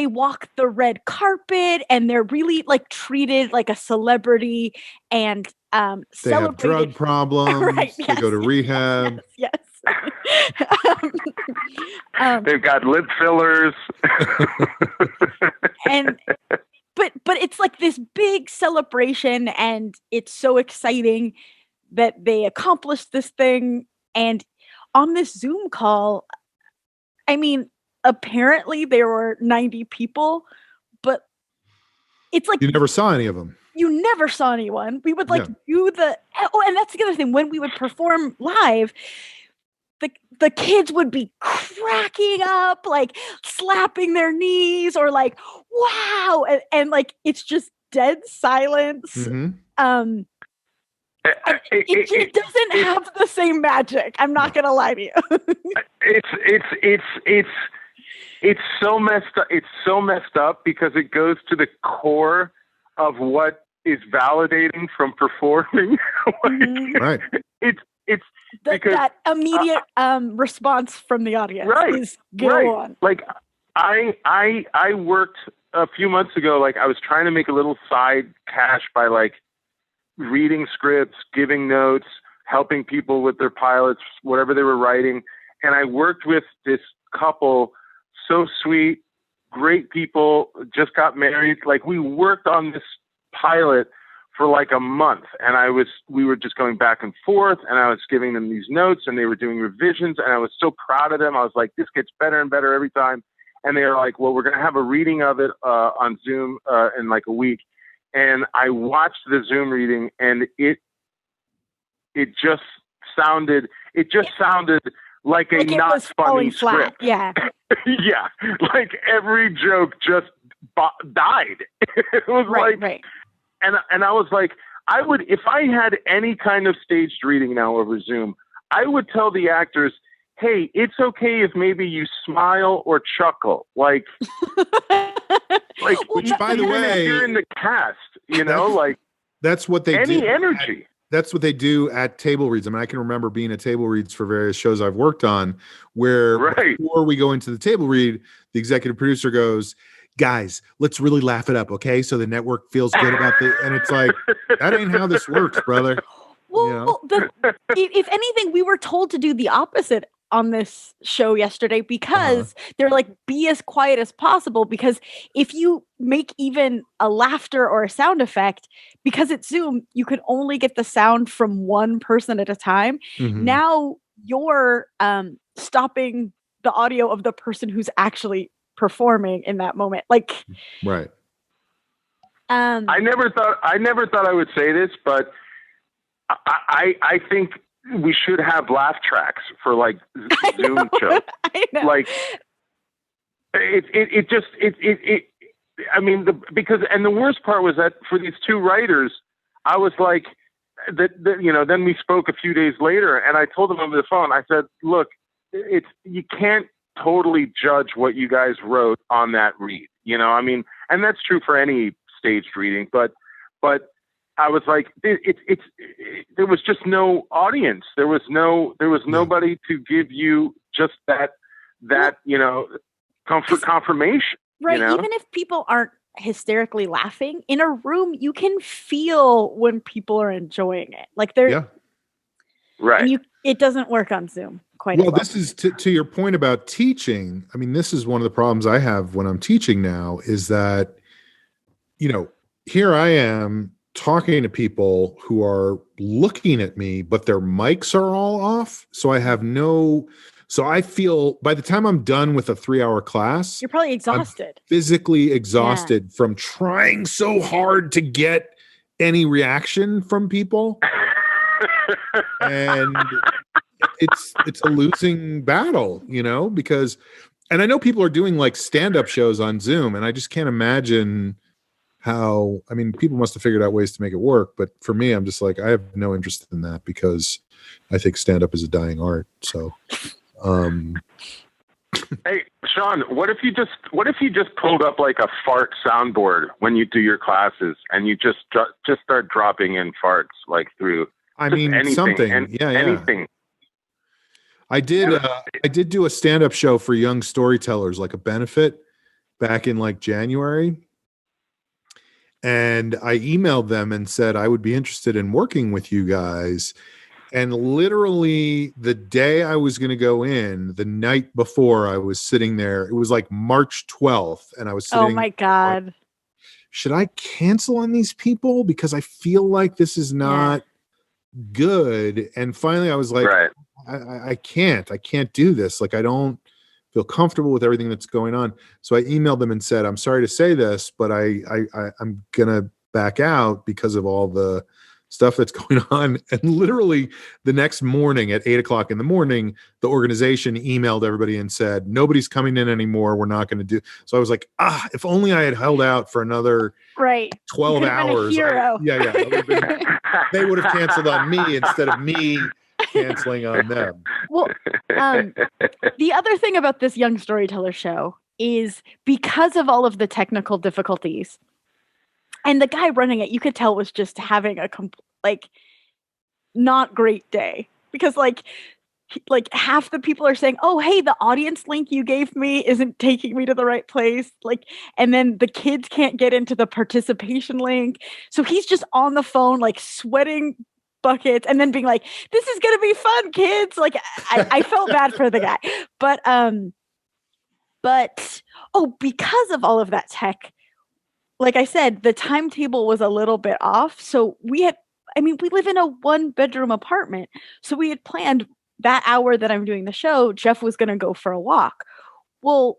walk the red carpet, and they're really like treated like a celebrity, and they have drug problems. Right, yes, they go to rehab. Yes. They've got lip fillers. But it's like this big celebration, and it's so exciting that they accomplished this thing. And on this Zoom call, I mean, apparently there were 90 people, but it's like you never saw any of them. You never saw anyone. We would do the and that's the other thing. When we would perform live, the kids would be cracking up, like slapping their knees, or like, wow, and like it's just dead silence. Mm-hmm. It doesn't have the same magic. I'm not gonna lie to you. It's so messed up. It's so messed up because it goes to the core of what is validating from performing. Right. It's because that immediate response from the audience is go on. Like I worked a few months ago. Like I was trying to make a little side cash by like reading scripts, giving notes, helping people with their pilots, whatever they were writing. And I worked with this couple, so sweet, great people, just got married. Like we worked on this pilot for like a month, and we were just going back and forth, and I was giving them these notes, and they were doing revisions, and I was so proud of them. I was like, this gets better and better every time. And they were like, well, we're going to have a reading of it on Zoom in like a week. And I watched the Zoom reading, and it just sounded like a not funny script. Yeah. Yeah. Like every joke just died. It was right. And I was like, if I had any kind of staged reading now over Zoom, I would tell the actors, hey, it's okay if maybe you smile or chuckle. Like which, by the way, if you're in the cast, like that's what they do. Any energy. That's what they do at table reads. I mean, I can remember being at table reads for various shows I've worked on where before we go into the table read, the executive producer goes, guys, let's really laugh it up, okay? So the network feels good about and it's like, that ain't how this works, brother. Well, if anything, we were told to do the opposite on this show yesterday because they're like, be as quiet as possible, because if you make even a laughter or a sound effect, because it's Zoom, you can only get the sound from one person at a time. Mm-hmm. Now you're stopping the audio of the person who's actually performing in that moment. Like, right. I never thought I would say this, but I think we should have laugh tracks for like Zoom shows. I know. Like because the worst part was that for these two writers, I was like, then we spoke a few days later, and I told them over the phone, I said, look, you can't totally judge what you guys wrote on that read, I mean, and that's true for any staged reading, but I was like, there was just no audience. There was nobody to give you just that confirmation. Right. Even if people aren't hysterically laughing in a room, you can feel when people are enjoying it. Like they're right. And it doesn't work on Zoom quite well. This is to your point about teaching. I mean, this is one of the problems I have when I'm teaching now is that, here I am talking to people who are looking at me, but their mics are all off. So I feel by the time I'm done with a 3-hour class, you're probably exhausted. I'm physically exhausted from trying so hard to get any reaction from people. And it's a losing battle, because, and I know people are doing like stand-up shows on Zoom, and I just can't imagine how, I mean, people must have figured out ways to make it work, but for me, I'm just like, I have no interest in that because I think stand-up is a dying art. So, Hey, Sean, what if you just pulled up like a fart soundboard when you do your classes, and you just start dropping in farts like through? I mean, anything. Anything. I did do a stand-up show for young storytellers, like a benefit back in like January. And I emailed them and said, I would be interested in working with you guys. And literally the day I was going to go in, the night before, I was sitting there. It was like March 12th. And I was sitting. Oh my God. Like, should I cancel on these people? Because I feel like this is not good. And finally I was like, I can't do this. Like, I don't feel comfortable with everything that's going on. So I emailed them and said, I'm sorry to say this, but I'm going to back out because of all the stuff that's going on. And literally the next morning at 8:00 in the morning, the organization emailed everybody and said, nobody's coming in anymore. We're not going to do. So I was like, if only I had held out for another 12 hours. They would have canceled on me instead of me canceling on them. Well, the other thing about this Young Storyteller show is because of all of the technical difficulties, and the guy running it, you could tell was just having a not great day, because like half the people are saying, oh, hey, the audience link you gave me isn't taking me to the right place. And then the kids can't get into the participation link. So he's just on the phone, like sweating buckets, and then being like, this is going to be fun, kids. Like I felt bad for the guy, but because of all of that tech, like I said, the timetable was a little bit off. So we live in a 1-bedroom apartment. So we had planned that hour that I'm doing the show, Jeff was going to go for a walk. Well,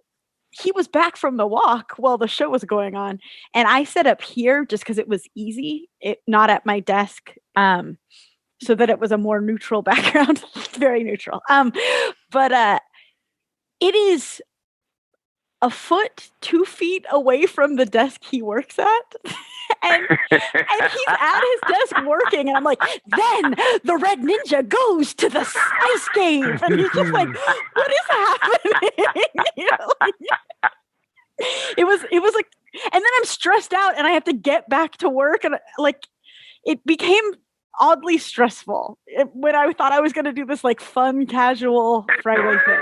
he was back from the walk while the show was going on. And I set up here just because it was easy, not at my desk, so that it was a more neutral background, very neutral. But it is a foot, 2 feet away from the desk he works at. and he's at his desk working. And I'm like, then the red ninja goes to the ice cave. And he's just like, what is happening? It was like, and then I'm stressed out and I have to get back to work. And it became oddly stressful when I thought I was going to do this like fun, casual Friday thing.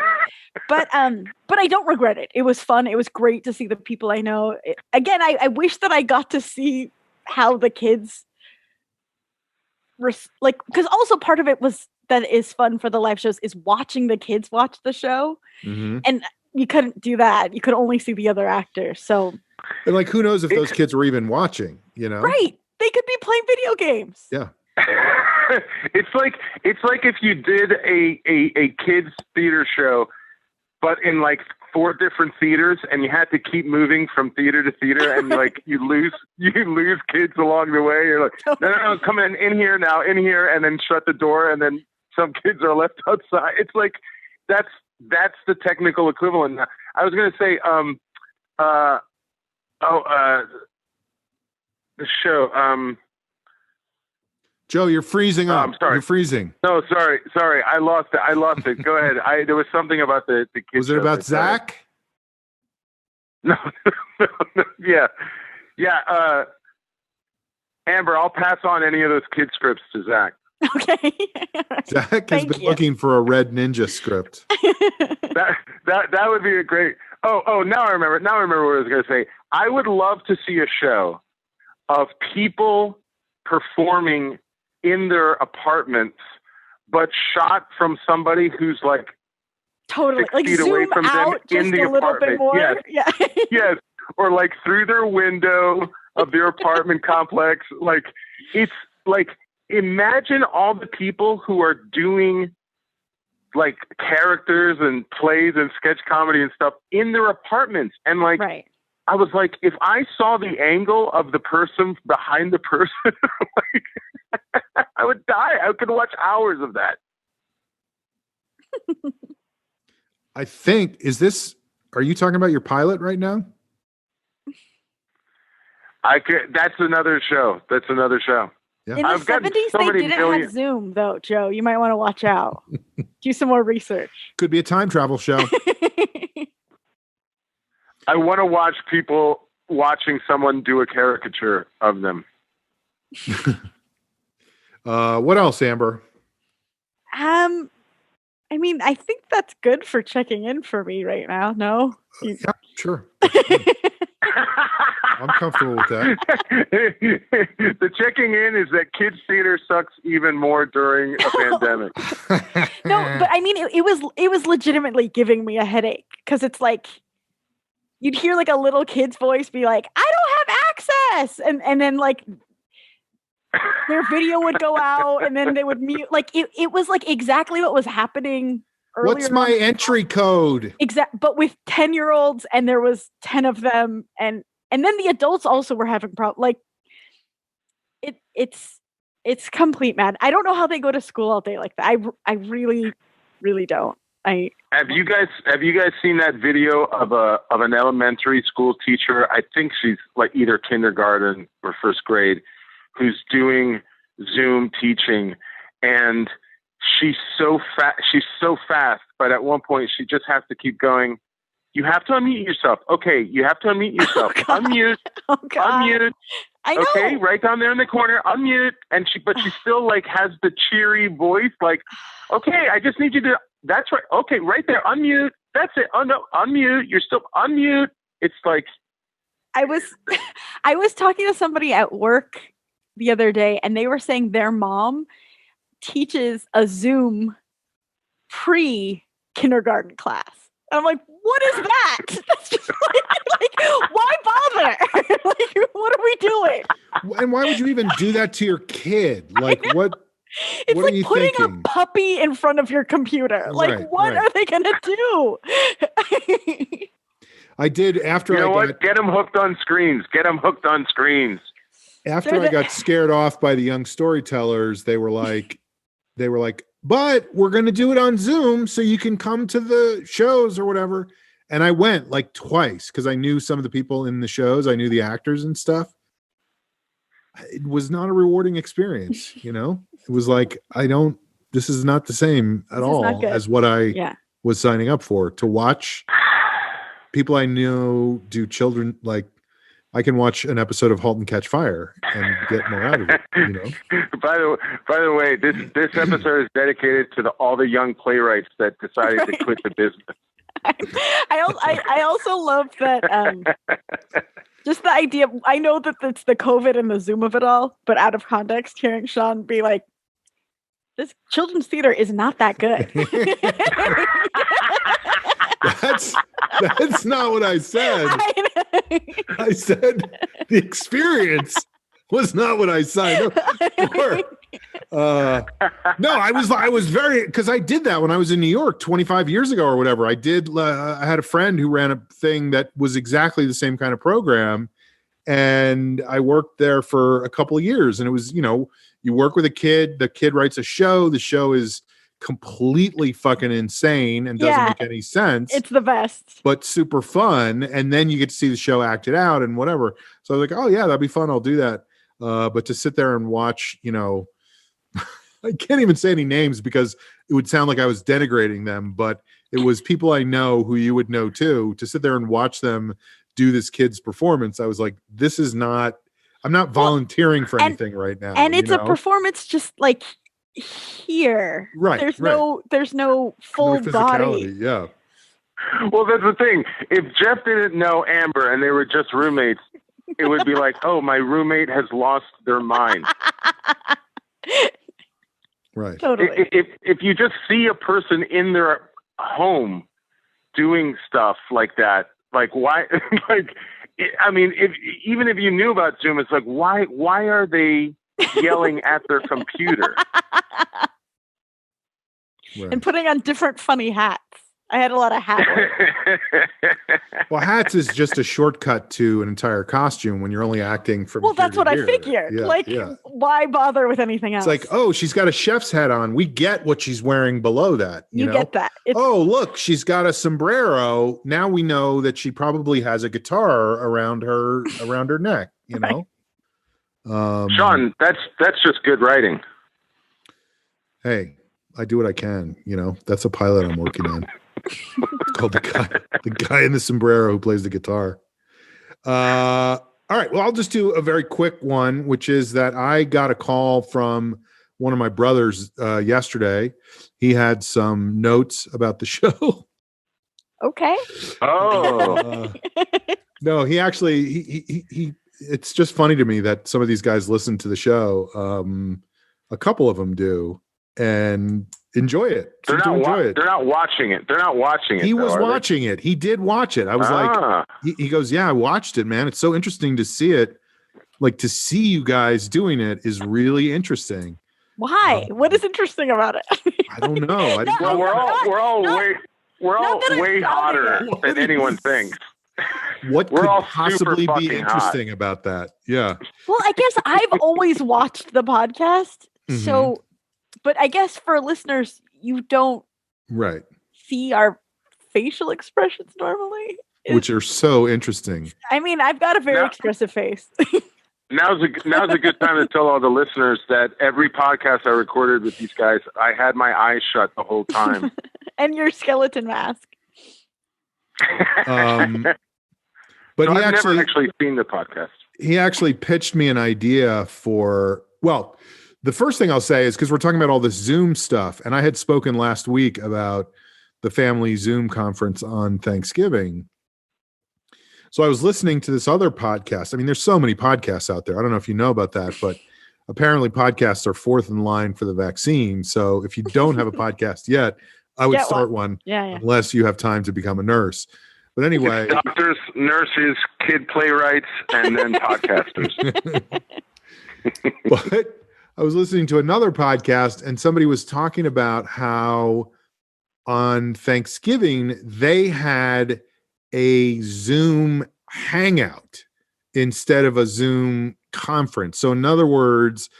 But I don't regret it. It was fun. It was great to see the people I know. Again, I wish that I got to see how the kids because also part of it was that is fun for the live shows is watching the kids watch the show. Mm-hmm. And you couldn't do that. You could only see the other actors. So, and like, who knows if those kids were even watching, Right. They could be playing video games. Yeah. It's like if you did a kids theater show, but in like 4 different theaters, and you had to keep moving from theater to theater, and like you lose kids along the way. You're like, no, come in here now, in here, and then shut the door, and then some kids are left outside. It's like that's the technical equivalent. I was gonna say, the show. Joe, you're freezing up. I'm sorry. You're freezing. No, sorry. I lost it. Go ahead. There was something about the kids. Was it about Zach? No. Yeah. Amber, I'll pass on any of those kid scripts to Zach. Okay. Zach has been looking for a Red Ninja script. that would be a great. Oh, now I remember. Now I remember what I was going to say. I would love to see a show of people performing in their apartments, but shot from somebody who's like totally 6 feet away from them in the apartment. Yes. Yeah. Yes. Or like through their window of their apartment complex. Like, it's like, imagine all the people who are doing like characters and plays and sketch comedy and stuff in their apartments. And like, right. I was like, if I saw the angle of the person behind the person, like, I would die. I could watch hours of that. I think, are you talking about your pilot right now? That's another show. Yeah. In the 70s, they didn't have Zoom, though, Joe. You might want to watch out. Do some more research. Could be a time travel show. I want to watch people watching someone do a caricature of them. What else, Amber? I mean, I think that's good for checking in for me right now. No? Yeah, sure. I'm comfortable with that. The checking in is that kids theater sucks even more during a pandemic. No, but I mean, it was legitimately giving me a headache because it's like you'd hear like a little kid's voice be like, "I don't have access," and then like their video would go out, and then they would mute. Like it was like exactly what was happening earlier. What's my entry code? But with 10-year-olds, and there was 10 of them, and then the adults also were having problems. Like it's complete mad. I don't know how they go to school all day like that. I really, really don't. Have you guys seen that video of an elementary school teacher? I think she's like either kindergarten or first grade, who's doing Zoom teaching, and she's so fast, but at one point she just has to keep going. You have to unmute yourself. Okay, you have to unmute yourself. Oh, unmute. Oh, unmute. I know. Okay, right down there in the corner. Unmute. And she still like has the cheery voice. Like, okay, I just need you to. That's right. Okay, right there. Unmute. That's it. Oh no, unmute. You're still unmute. It's like. I was talking to somebody at work the other day, and they were saying their mom teaches a Zoom pre-kindergarten class. And I'm like, what is that? That's just like why bother? Like, what are we doing? And why would you even do that to your kid? Like, what? It's what like are you putting thinking? a puppy in front of your computer. Like, what are they going to do? I did after Get them hooked on screens. Get them hooked on screens. After I got scared off by the young storytellers, they were like, but we're going to do it on Zoom so you can come to the shows or whatever. And I went like twice because I knew some of the people in the shows. I knew the actors and stuff. It was not a rewarding experience. It was like, this is not the same at all as what I was signing up for, to watch people I knew do children. Like, I can watch an episode of *Halt and Catch Fire* and get more out of it. By the way, this episode is dedicated to all the young playwrights that decided to quit the business. I also love that. Just the idea. I know that it's the COVID and the Zoom of it all, but out of context, hearing Sean be like, "This children's theater is not that good." That's not what I said. I said the experience was not what I signed up for. No, I was very, because I did that when I was in New York 25 years ago or whatever. I had a friend who ran a thing that was exactly the same kind of program, and I worked there for a couple of years. And it was, you work with a kid, the kid writes a show, the show is completely fucking insane and doesn't make any sense. It's the best, but super fun. And then you get to see the show acted out and whatever. So I was like, oh yeah, that'd be fun. I'll do that. But to sit there and watch, I can't even say any names because it would sound like I was denigrating them, but it was people I know who you would know too, to sit there and watch them do this kid's performance. I was like, I'm not volunteering for anything right now. And it's a performance just like here. Right. There's no full body. Yeah. Well, that's the thing. If Jeff didn't know Amber and they were just roommates, it would be like, oh, my roommate has lost their mind. Right. Totally. If you just see a person in their home doing stuff like that, like why? Like, I mean, even if you knew about Zoom, it's like why are they yelling at their computer? Right. And putting on different funny hats. I had a lot of hats. Well, hats is just a shortcut to an entire costume when you're only acting from. Well, that's what I figured. Why bother with anything else? It's like, oh, she's got a chef's hat on. We get what she's wearing below that. You know? Get that. Oh, look, she's got a sombrero. Now we know that she probably has a guitar around her neck. You know, Sean, that's just good writing. Hey, I do what I can. You know, that's a pilot I'm working on. It's called the guy in the sombrero who plays the guitar. All right. Well, I'll just do a very quick one, which is that I got a call from one of my brothers yesterday. He had some notes about the show. Okay. Oh. No, he actually he. It's just funny to me that some of these guys listen to the show. A couple of them do and enjoy it. They're not watching it. They're not watching it. He was watching it. He did watch it. I was like, he goes, yeah, I watched it, man. It's so interesting to see it. Like to see you guys doing it is really interesting. Why? What is interesting about it? I don't know. Well, we're all way hotter than anyone thinks. What could possibly be interesting about that? Yeah. Well, I guess I've always watched the podcast. So, but I guess for listeners, you don't see our facial expressions normally. Which are so interesting. I mean, I've got a very expressive face. Now's a good time to tell all the listeners that every podcast I recorded with these guys, I had my eyes shut the whole time. And your skeleton mask. But I've never actually seen the podcast. He actually pitched me an idea for, well, the first thing I'll say is because we're talking about all this Zoom stuff, and I had spoken last week about the family Zoom conference on Thanksgiving. So I was listening to this other podcast. I mean, there's so many podcasts out there. I don't know if you know about that, but apparently podcasts are fourth in line for the vaccine. So if you don't have a podcast yet, I would start one unless you have time to become a nurse. But anyway, doctors, nurses, kid playwrights, and then podcasters. But I was listening to another podcast and somebody was talking about how on Thanksgiving they had a Zoom hangout instead of a Zoom conference. So in other words,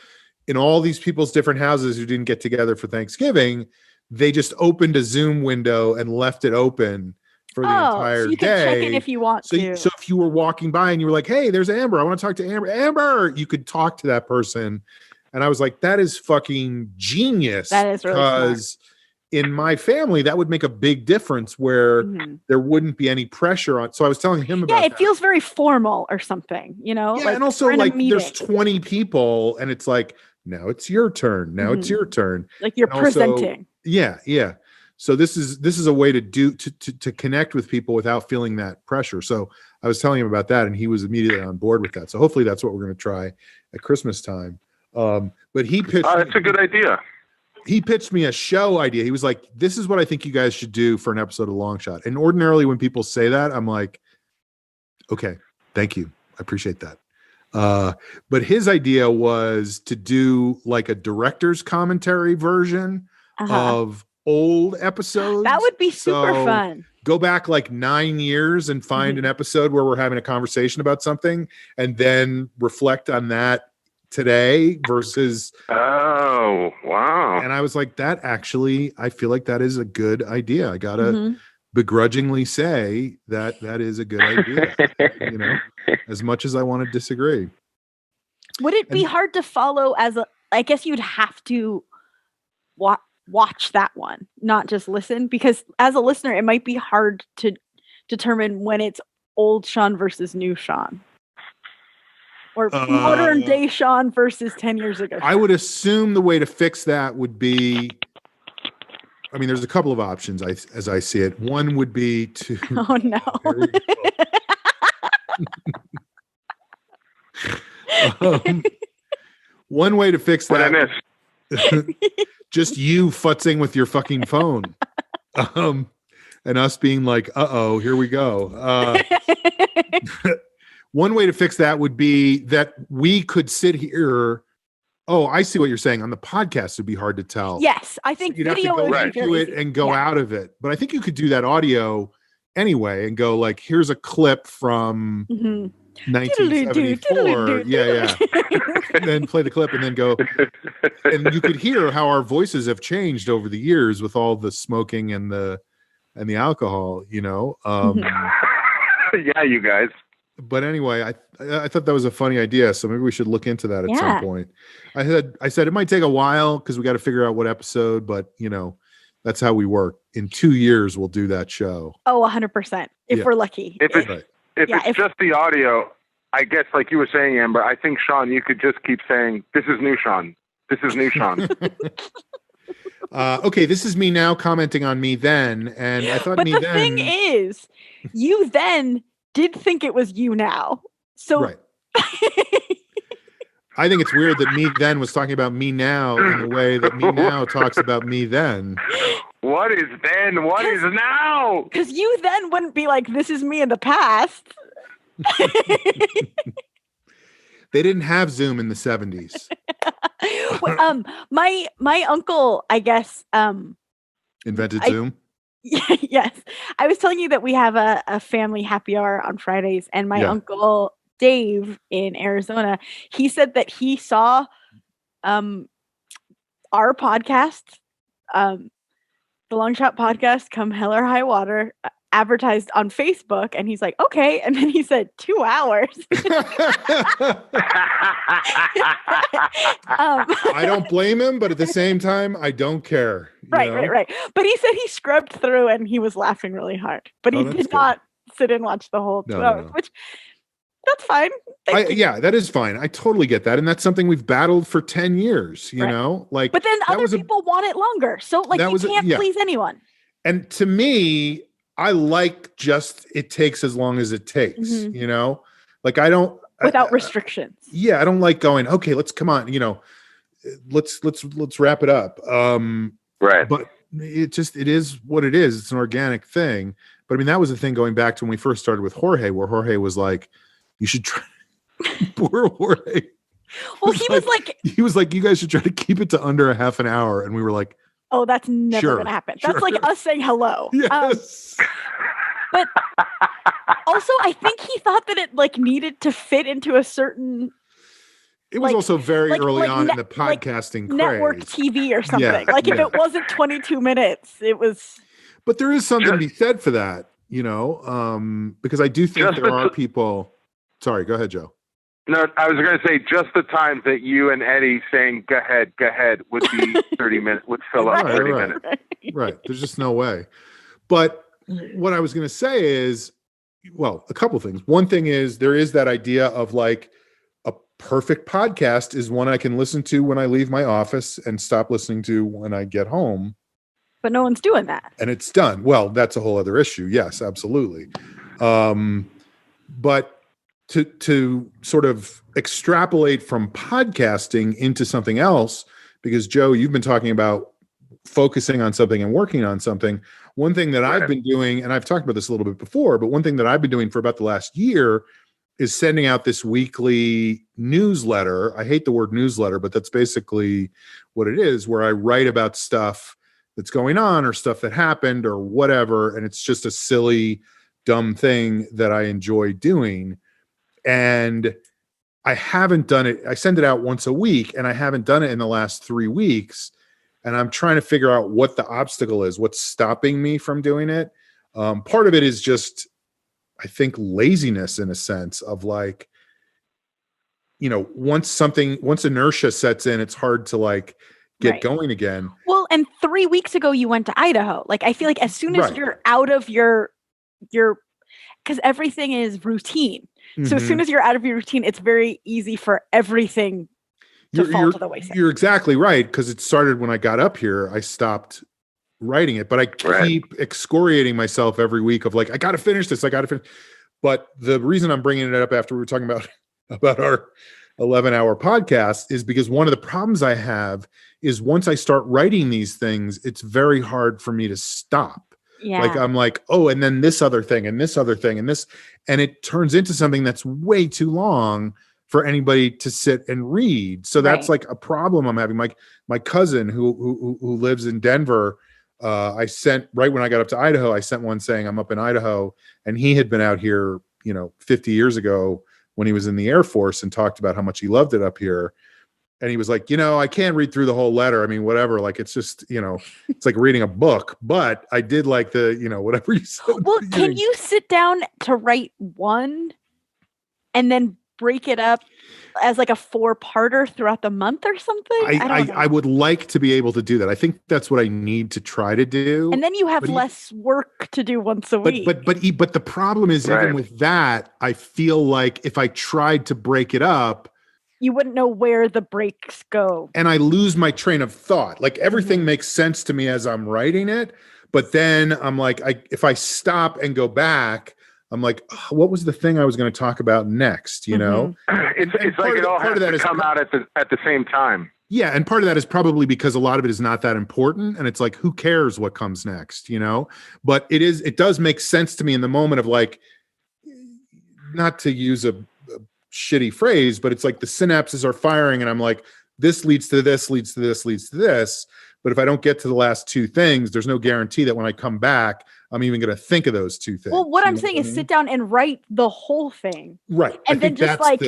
in all these people's different houses who didn't get together for Thanksgiving, they just opened a Zoom window and left it open for the entire so you day. Can check in if you want to. So if you were walking by and you were like, hey, there's Amber, I want to talk to Amber. Amber, you could talk to that person. And I was like, that is fucking genius. That is really because in my family, that would make a big difference where there wouldn't be any pressure on. So I was telling him about it feels very formal or something, you know? Yeah, and also like there's 20 people and it's like, now it's your turn. Now it's your turn. Like you're presenting. Yeah. So this is a way to connect with people without feeling that pressure. So I was telling him about that and he was immediately on board with that. So hopefully that's what we're going to try at Christmas time. But he pitched. That's a good idea. He pitched me a show idea. He was like, this is what I think you guys should do for an episode of Long Shot. And ordinarily when people say that, I'm like, okay, thank you. I appreciate that. But his idea was to do like a director's commentary version of old episodes. That would be super fun. Go back like 9 years and find an episode where we're having a conversation about something and then reflect on that today versus. Oh, wow. And I was like, that actually, I feel like that is a good idea. I got to begrudgingly say that is a good idea, you know, as much as I want to disagree. Would it be hard to follow I guess you'd have to watch that one, not just listen, because as a listener, it might be hard to determine when it's old Sean versus new Sean. Or modern day Sean versus 10 years ago. I would assume the way to fix that would be, I mean, there's a couple of options as I see it. One would be to. Oh, no. One way to fix that. Just you futzing with your fucking phone. And us being like, uh-oh, here we go. One way to fix that would be that we could sit here. Oh, I see what you're saying. On the podcast, it'd be hard to tell. Yes, I think you'd video have to go into it and go out of it. But I think you could do that audio anyway and go like, here's a clip from 1974. Yeah. And then play the clip and then go. And you could hear how our voices have changed over the years with all the smoking and the alcohol, you know. Yeah, you guys. But anyway, I thought that was a funny idea, so maybe we should look into that at some point. I said it might take a while because we got to figure out what episode, but you know, that's how we work. In 2 years, we'll do that show. Oh, 100%. If we're lucky. If it's just the audio, I guess, like you were saying, Amber, I think, Sean, you could just keep saying, this is new Sean. This is new Sean. Okay, this is me now commenting on me then. And I thought but the thing is, you then did think it was you now. So right. I think it's weird that me then was talking about me now in the way that me now talks about me then. What is then? What is now? Because you then wouldn't be like, this is me in the past. They didn't have Zoom in the 70s. Well, my uncle, I guess, invented Zoom. Yes, I was telling you that we have a family happy hour on Fridays, and my uncle Dave in Arizona, he said that he saw our podcast, the Long Shot podcast, come hell or high water, advertised on Facebook, and he's like, okay, and then he said 2 hours. I don't blame him, but at the same time, I don't care. Right. But he said he scrubbed through and he was laughing really hard, but he did not sit and watch the whole 2 hours, which that's fine. Yeah, that is fine. I totally get that. And that's something we've battled for 10 years, you know, like, but then other people want it longer. So like you can't please anyone. And to me, I like just, it takes as long as it takes, you know, like without restrictions. Yeah. I don't like going, okay, let's wrap it up. Right. But it is what it is. It's an organic thing. But I mean, that was the thing going back to when we first started with Jorge, where Jorge was like, you should try. Poor Jorge. Well, he was like, you guys should try to keep it to under a half an hour. And we were like, oh, that's never going to happen. That's like us saying hello. Yes. But also, I think he thought that it like needed to fit into a certain. It was also very early on in the podcasting craze. Network TV or something. If it wasn't 22 minutes, it was. But there is something to be said for that, you know, because I do think there are people. Sorry, go ahead, Joe. No, I was going to say just the times that you and Eddie saying "go ahead" would be 30 minutes, would fill up 30 minutes. Right. There's just no way. But what I was going to say is, well, a couple things. One thing is there is that idea of like a perfect podcast is one I can listen to when I leave my office and stop listening to when I get home. But no one's doing that. And it's done. Well, that's a whole other issue. Yes, absolutely. But to sort of extrapolate from podcasting into something else, because Joe, you've been talking about focusing on something and working on something. One thing that I've been doing, and I've talked about this a little bit before, but one thing that I've been doing for about the last year is sending out this weekly newsletter. I hate the word newsletter, but that's basically what it is, where I write about stuff that's going on or stuff that happened or whatever. And it's just a silly, dumb thing that I enjoy doing. And I haven't done it. I send it out once a week, and I haven't done it in the last 3 weeks. And I'm trying to figure out what the obstacle is, what's stopping me from doing it. Part of it is just, I think, laziness in a sense of like, you know, once inertia sets in, it's hard to like get going again. Well, and 3 weeks ago you went to Idaho. Like, I feel like as soon as you're out of your, because everything is routine. So as soon as you're out of your routine, it's very easy for everything to fall to the wayside. You're exactly right, because it started when I got up here. I stopped writing it, but I keep excoriating myself every week of like, I got to finish this. I got to finish. But the reason I'm bringing it up after we were talking about our 11-hour podcast is because one of the problems I have is once I start writing these things, it's very hard for me to stop. Yeah. Like I'm like, oh, and then this other thing and this other thing and this, and it turns into something that's way too long for anybody to sit and read. So that's like a problem I'm having. My cousin who lives in Denver, I sent right when I got up to Idaho, I sent one saying I'm up in Idaho, and he had been out here, 50 years ago when he was in the Air Force and talked about how much he loved it up here. And he was like, I can't read through the whole letter. I mean, whatever. Like, it's just, it's like reading a book, but I did like the, whatever you said. Well, can you sit down to write one and then break it up as like a 4-parter throughout the month or something? I would like to be able to do that. I think that's what I need to try to do. And then you have less work to do once a week. But the problem is even with that, I feel like if I tried to break it up, you wouldn't know where the breaks go. And I lose my train of thought. Like everything makes sense to me as I'm writing it. But then I'm like, if I stop and go back, I'm like, oh, what was the thing I was going to talk about next? You know, it's like it all has to come out at the same time. Yeah, and part of that is probably because a lot of it is not that important, and it's like, who cares what comes next, you know? But it does make sense to me in the moment of like, not to use a shitty phrase, but it's like the synapses are firing, and I'm like, this leads to this, leads to this, leads to this. But if I don't get to the last two things, there's no guarantee that when I come back, I'm even going to think of those two things. Well, what I'm saying is sit down and write the whole thing. Right. And then just like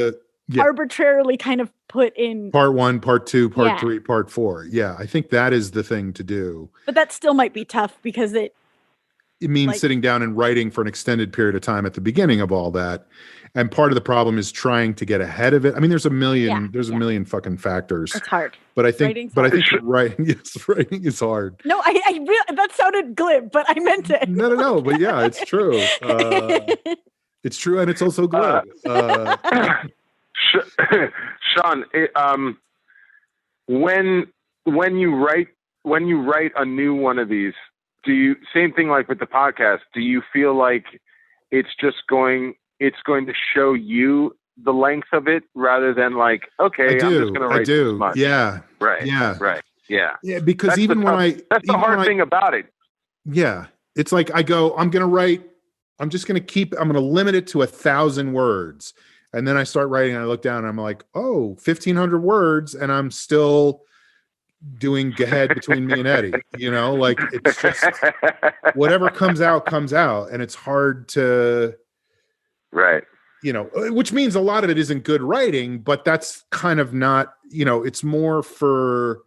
arbitrarily kind of put in part 1, part 2, part 3, part 4. Yeah. I think that is the thing to do. But that still might be tough because it means like, sitting down and writing for an extended period of time at the beginning of all that. And part of the problem is trying to get ahead of it. I mean, there's a million fucking factors. It's hard. But I think writing is hard. No, I really, that sounded glib, but I meant it. No. But yeah, it's true. It's true. And it's also glib. Sean, when you write a new one of these, same thing like with the podcast, do you feel like it's going to show you the length of it rather than like, okay, I'm just going to write this much. Yeah. Right. Yeah. Right. Yeah. Yeah. Because that's that's the hard thing about it. Yeah. It's like, I'm going to limit it to 1,000 words. And then I start writing and I look down and I'm like, 1,500 words. And I'm still doing Gahead between me and Eddie, you know, like it's just whatever comes out. And it's hard to, right. You know, which means a lot of it isn't good writing, but that's kind of not, you know, it's more for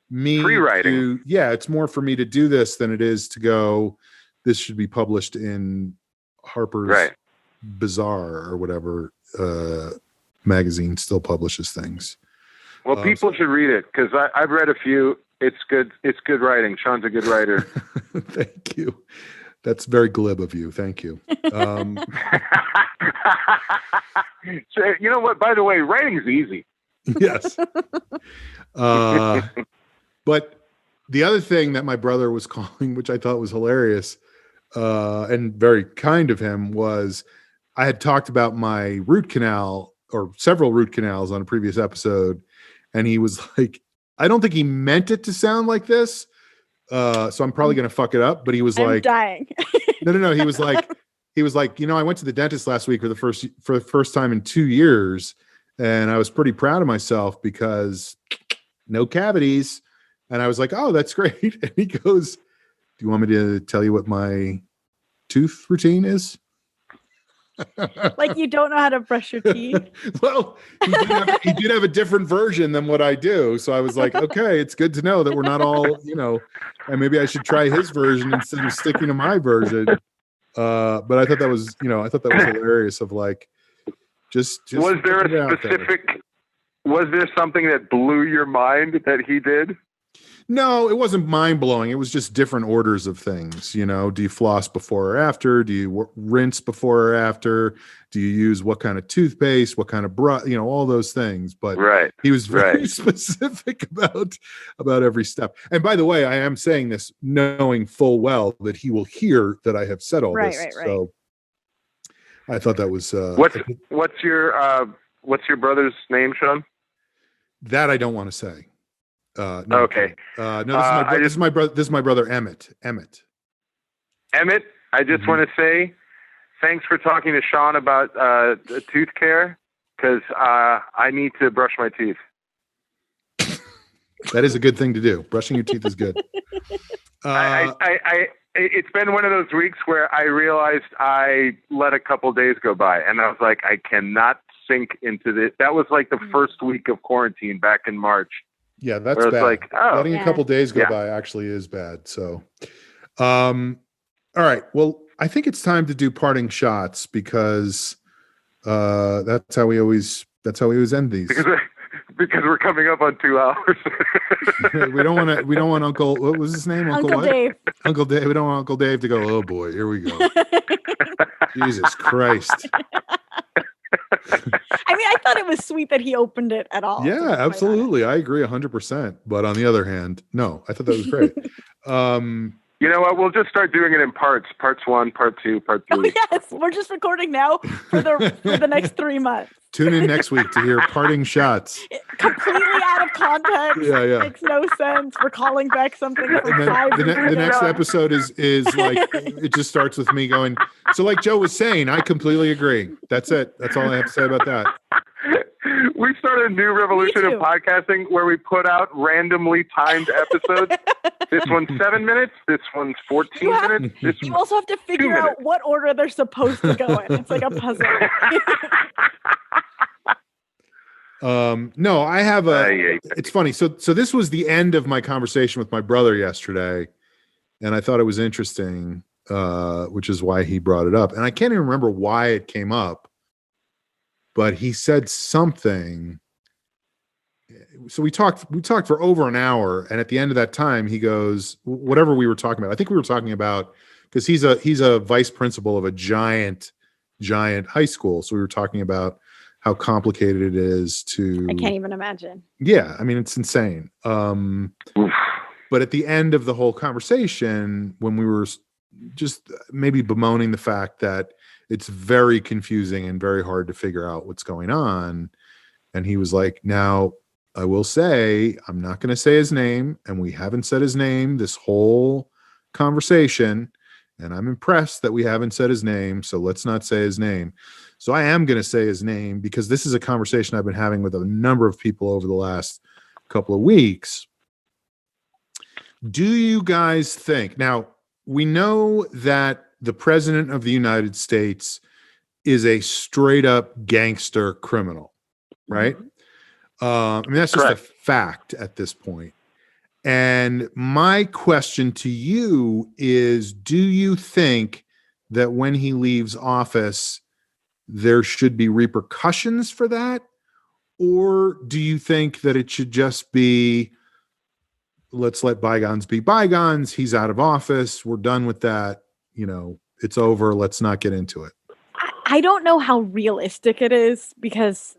me. Free writing. It's more for me to do this than it is to go, this should be published in Harper's Bazaar or whatever magazine still publishes things. Well, people should read it because I've read a few. It's good. It's good writing. Sean's a good writer. Thank you. That's very glib of you. Thank you. So, you know what? By the way, writing's easy. Yes. But the other thing that my brother was calling, which I thought was hilarious and very kind of him, was I had talked about my root canal or several root canals on a previous episode. And he was like, I don't think he meant it to sound like this. So I'm probably going to fuck it up. But he was like, dying. No. He was like, you know, I went to the dentist last week for the first time in 2 years. And I was pretty proud of myself because no cavities. And I was like, oh, that's great. And he goes, do you want me to tell you what my tooth routine is? Like you don't know how to brush your teeth. Well, he did have a different version than what I do. So I was like, okay, it's good to know that we're not all, you know, and maybe I should try his version instead of sticking to my version. But I thought that was, hilarious of like, just was there a specific, was there something that blew your mind that he did? No, it wasn't mind blowing. It was just different orders of things. You know, do you floss before or after? Do you rinse before or after? Do you use what kind of toothpaste? What kind of brush? You know, all those things. But he was very specific about every step. And by the way, I am saying this knowing full well that he will hear that I have said all this. Right. So I thought that was. What's your brother's name, Sean? That I don't want to say. No, okay. This is my brother Emmett. Emmett, I just want to say thanks for talking to Sean about tooth care because I need to brush my teeth. That is a good thing to do. Brushing your teeth is good. It's been one of those weeks where I realized I let a couple days go by, and I was like, I cannot sink into this. That was like the first week of quarantine back in March. Yeah, that's bad. Like, letting a couple days go by actually is bad. So, all right. Well, I think it's time to do parting shots because that's how we always end these. Because we're coming up on 2 hours. we don't want Uncle, what was his name? Uncle Dave. Uncle Dave. We don't want Uncle Dave to go, oh boy, here we go. Jesus Christ. I mean, I thought it was sweet that he opened it at all. Yeah, absolutely. I agree 100%. But on the other hand, no, I thought that was great. You know what? We'll just start doing it in parts. Parts 1, part 2, part 3. Oh, yes. We're just recording now for the next 3 months. Tune in next week to hear parting shots. Completely out of context. Yeah. Makes no sense. We're calling back something from And then 5 the next episode is like, it just starts with me going, so like Joe was saying, I completely agree. That's it. That's all I have to say about that. We started a new revolution of podcasting where we put out randomly timed episodes. This one's 7 minutes. This one's 14 minutes. You also have to figure out what order they're supposed to go in. It's like a puzzle. No, I have it's funny. So this was the end of my conversation with my brother yesterday, and I thought it was interesting, which is why he brought it up. And I can't even remember why it came up, but he said something. So we talked for over an hour, and at the end of that time, he goes, whatever we were talking about. I think we were talking about, because he's a vice principal of a giant high school. So we were talking about how complicated it is to. I can't even imagine. Yeah, I mean, it's insane. But at the end of the whole conversation, when we were just maybe bemoaning the fact that it's very confusing and very hard to figure out what's going on, and he was like, now, I will say, I'm not going to say his name, and we haven't said his name this whole conversation, and I'm impressed that we haven't said his name, so let's not say his name. So I am going to say his name because this is a conversation I've been having with a number of people over the last couple of weeks. Do you guys think, now we know that the president of the United States is a straight up gangster criminal, right? Mm-hmm. I mean, that's just a fact at this point. And my question to you is, do you think that when he leaves office, there should be repercussions for that? Or do you think that it should just be, let's let bygones be bygones. He's out of office. We're done with that. It's over. Let's not get into it. I don't know how realistic it is because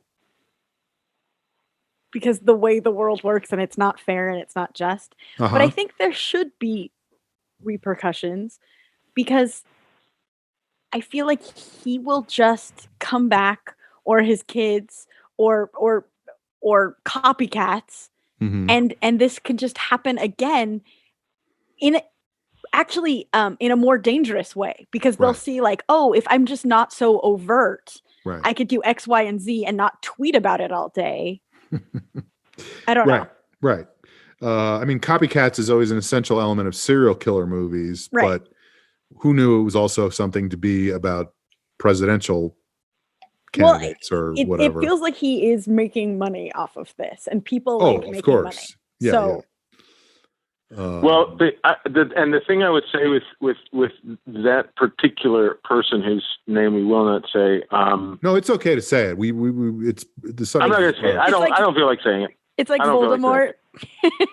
the way the world works, and it's not fair and it's not just. Uh-huh. But I think there should be repercussions because I feel like he will just come back, or his kids, or copycats, mm-hmm. and this can just happen again in a more dangerous way, because they'll see like, oh, if I'm just not so overt, I could do X, Y, and Z and not tweet about it all day. I don't know. Right. I mean, copycats is always an essential element of serial killer movies, but who knew it was also something to be about presidential candidates or whatever. It feels like he is making money off of this, and people making money. Yeah, so. Yeah. Well, the thing I would say with that particular person whose name we will not say. No, it's okay to say it. It's the subject. I'm not going to say it. I don't feel like saying it. It's like Voldemort.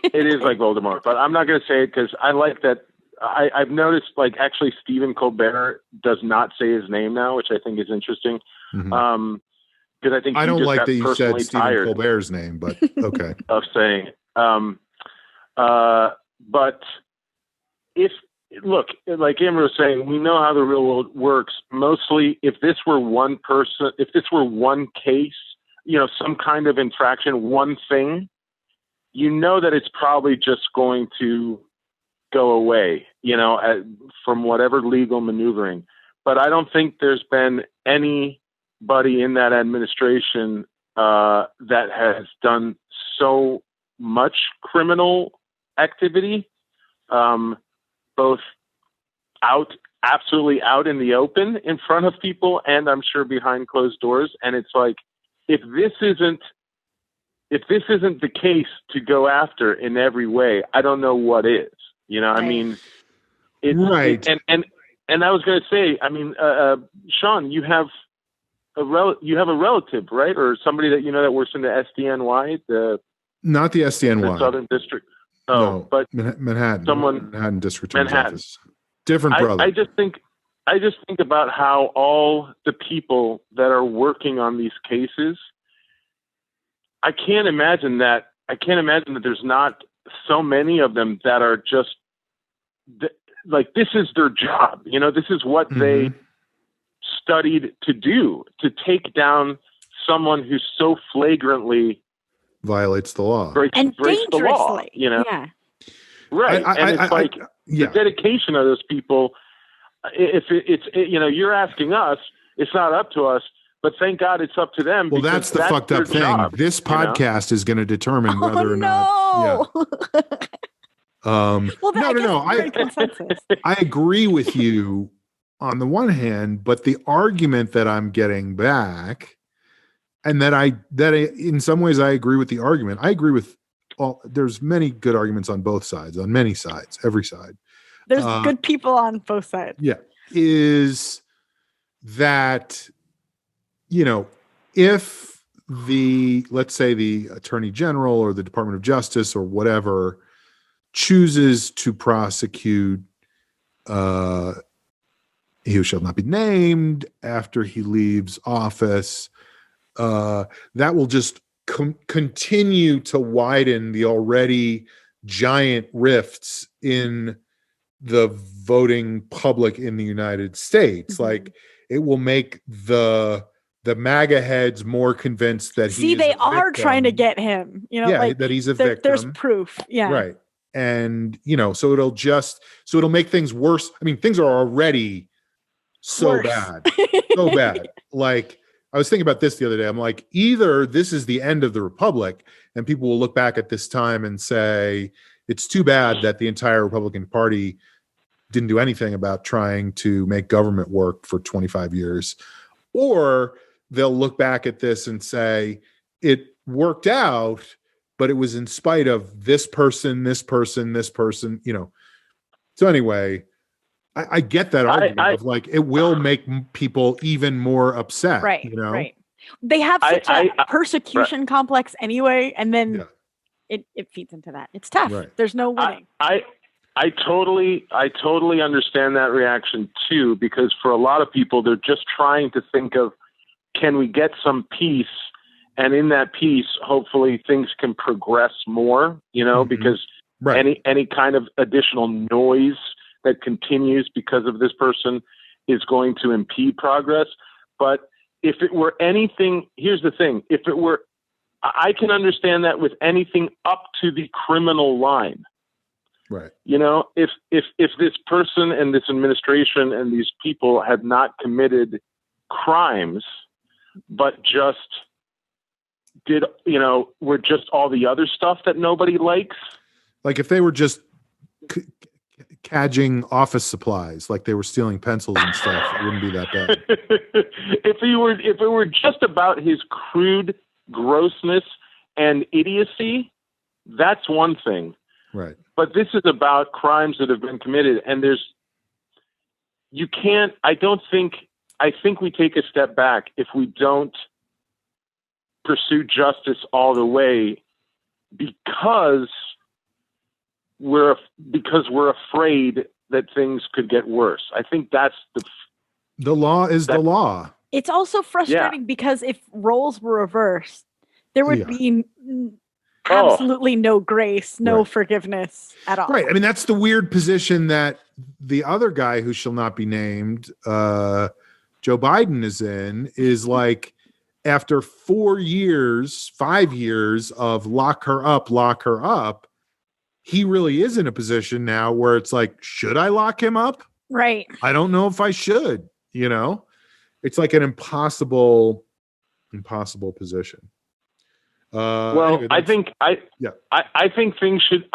It is like Voldemort, but I'm not going to say it because I like that. I've noticed, like, actually Stephen Colbert does not say his name now, which I think is interesting. Mm-hmm. Because I think I don't like that you said Stephen Colbert's name, but okay. Of saying it. But like Amber was saying, we know how the real world works. Mostly, if this were one person, if this were one case, some kind of infraction, one thing, that it's probably just going to go away, from whatever legal maneuvering. But I don't think there's been anybody in that administration that has done so much criminal activity, both absolutely out in the open in front of people, and I'm sure behind closed doors. And it's like, if this isn't the case to go after in every way, I don't know what is. I mean, right. And I was going to say, I mean, Sean, you have a relative, right, or somebody that that works in the SDNY, not the SDNY, the Southern District. Oh, no, but Manhattan, Manhattan District Attorney's Office. Different brother. I just think about how all the people that are working on these cases. I can't imagine that there's not so many of them that are just like this is their job. You know, this is what they studied to do, to take down someone who so flagrantly violates the law breaks the law, you know? Yeah. Right. The dedication of those people, if it's, you know, you're asking us, it's not up to us, but thank God it's up to them. Well, that's the fucked up thing. Job, this podcast is going to determine whether or not. Yeah. Well, no. I agree with you on the one hand, but the argument that I'm getting back, and that I in some ways I agree with the argument. I agree with there's many good arguments on both sides, on many sides, every side. There's good people on both sides. Yeah. Is that, you know, if let's say the Attorney General or the Department of Justice or whatever chooses to prosecute he who shall not be named after he leaves office, that will just continue to widen the already giant rifts in the voting public in the United States. Like, it will make the MAGA heads more convinced that they are trying to get him, you know, like that he's a victim. There's proof. Yeah. Right. And, you know, so it'll make things worse. I mean, things are already so bad. Like, I was thinking about this the other day. I'm like, either this is the end of the Republic and people will look back at this time and say, it's too bad that the entire Republican Party didn't do anything about trying to make government work for 25 years. Or they'll look back at this and say, it worked out, but it was in spite of this person, you know. So anyway, I get that argument of like, it will make people even more upset. Right. You know? Right. They have such a persecution complex anyway. And then it feeds into that. It's tough. Right. There's no winning. I totally understand that reaction too, because for a lot of people, they're just trying to think of, can we get some peace? And in that peace, hopefully things can progress more, you know, because any kind of additional noise that continues because of this person is going to impede progress. But if it were anything, here's the thing, I can understand that with anything up to the criminal line. Right. You know, if this person and this administration and these people had not committed crimes, but just were just all the other stuff that nobody likes. Like if they were just cadging office supplies, like they were stealing pencils and stuff, it wouldn't be that bad. If it were just about his crude grossness and idiocy, that's one thing. Right. But this is about crimes that have been committed, and I think we take a step back if we don't pursue justice all the way because we're afraid that things could get worse. I think that's the law is the law. It's also frustrating because if roles were reversed, there would be absolutely no grace, no forgiveness at all. Right. I mean, that's the weird position that the other guy who shall not be named, Joe Biden is in, is like, after 5 years of lock her up, he really is in a position now where it's like, should I lock him up? Right. I don't know if I should, you know? It's like an impossible position. Anyway, I think things should.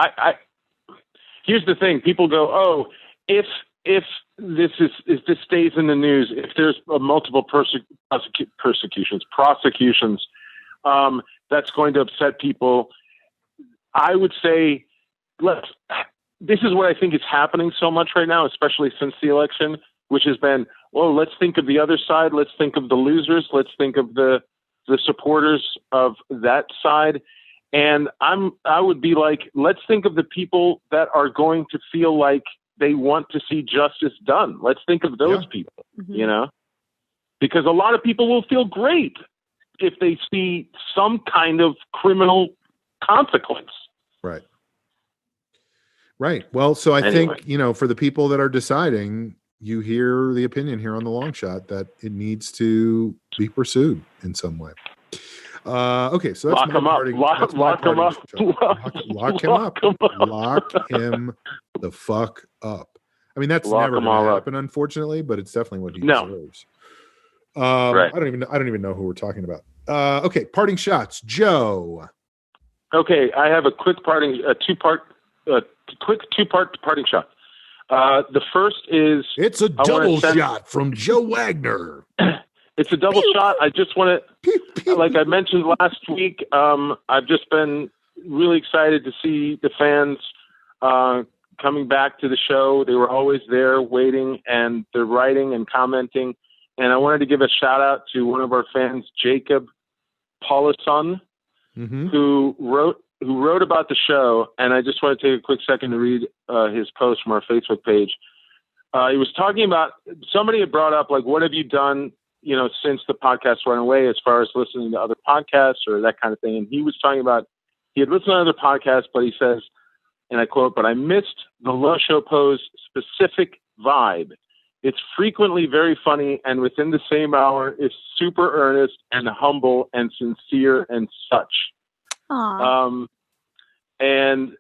Here's the thing: people go, "Oh, if this stays in the news, if there's multiple prosecutions, that's going to upset people." I would say, this is what I think is happening so much right now, especially since the election, which has been, well, let's think of the other side. Let's think of the losers. Let's think of the supporters of that side. And I would be like, let's think of the people that are going to feel like they want to see justice done. Let's think of those people, you know, because a lot of people will feel great if they see some kind of criminal consequence. Right. Right. Well, so I think, for the people that are deciding, you hear the opinion here on the long shot that it needs to be pursued in some way. Okay, so that's lock him up. Lock him up. Lock him up. Lock him the fuck up. I mean, that's never going to happen, unfortunately, but it's definitely what he deserves. Right. I don't even know who we're talking about. Okay, parting shots, Joe. Okay, I have a quick two-part parting shot. The first is it's a double shot from Joe Wagner. It's a double shot. I just want to, like I mentioned last week, I've just been really excited to see the fans coming back to the show. They were always there waiting, and they're writing and commenting. And I wanted to give a shout out to one of our fans, Jacob Paulison, who wrote about the show. And I just want to take a quick second to read his post from our Facebook page. He was talking about, somebody had brought up, like, what have you done, since the podcast went away, as far as listening to other podcasts or that kind of thing. And he was talking about, he had listened to other podcasts, but he says, and I quote, "But I missed the LoShoPo's specific vibe. It's frequently very funny, and within the same hour is super earnest and humble and sincere and such." Aww. And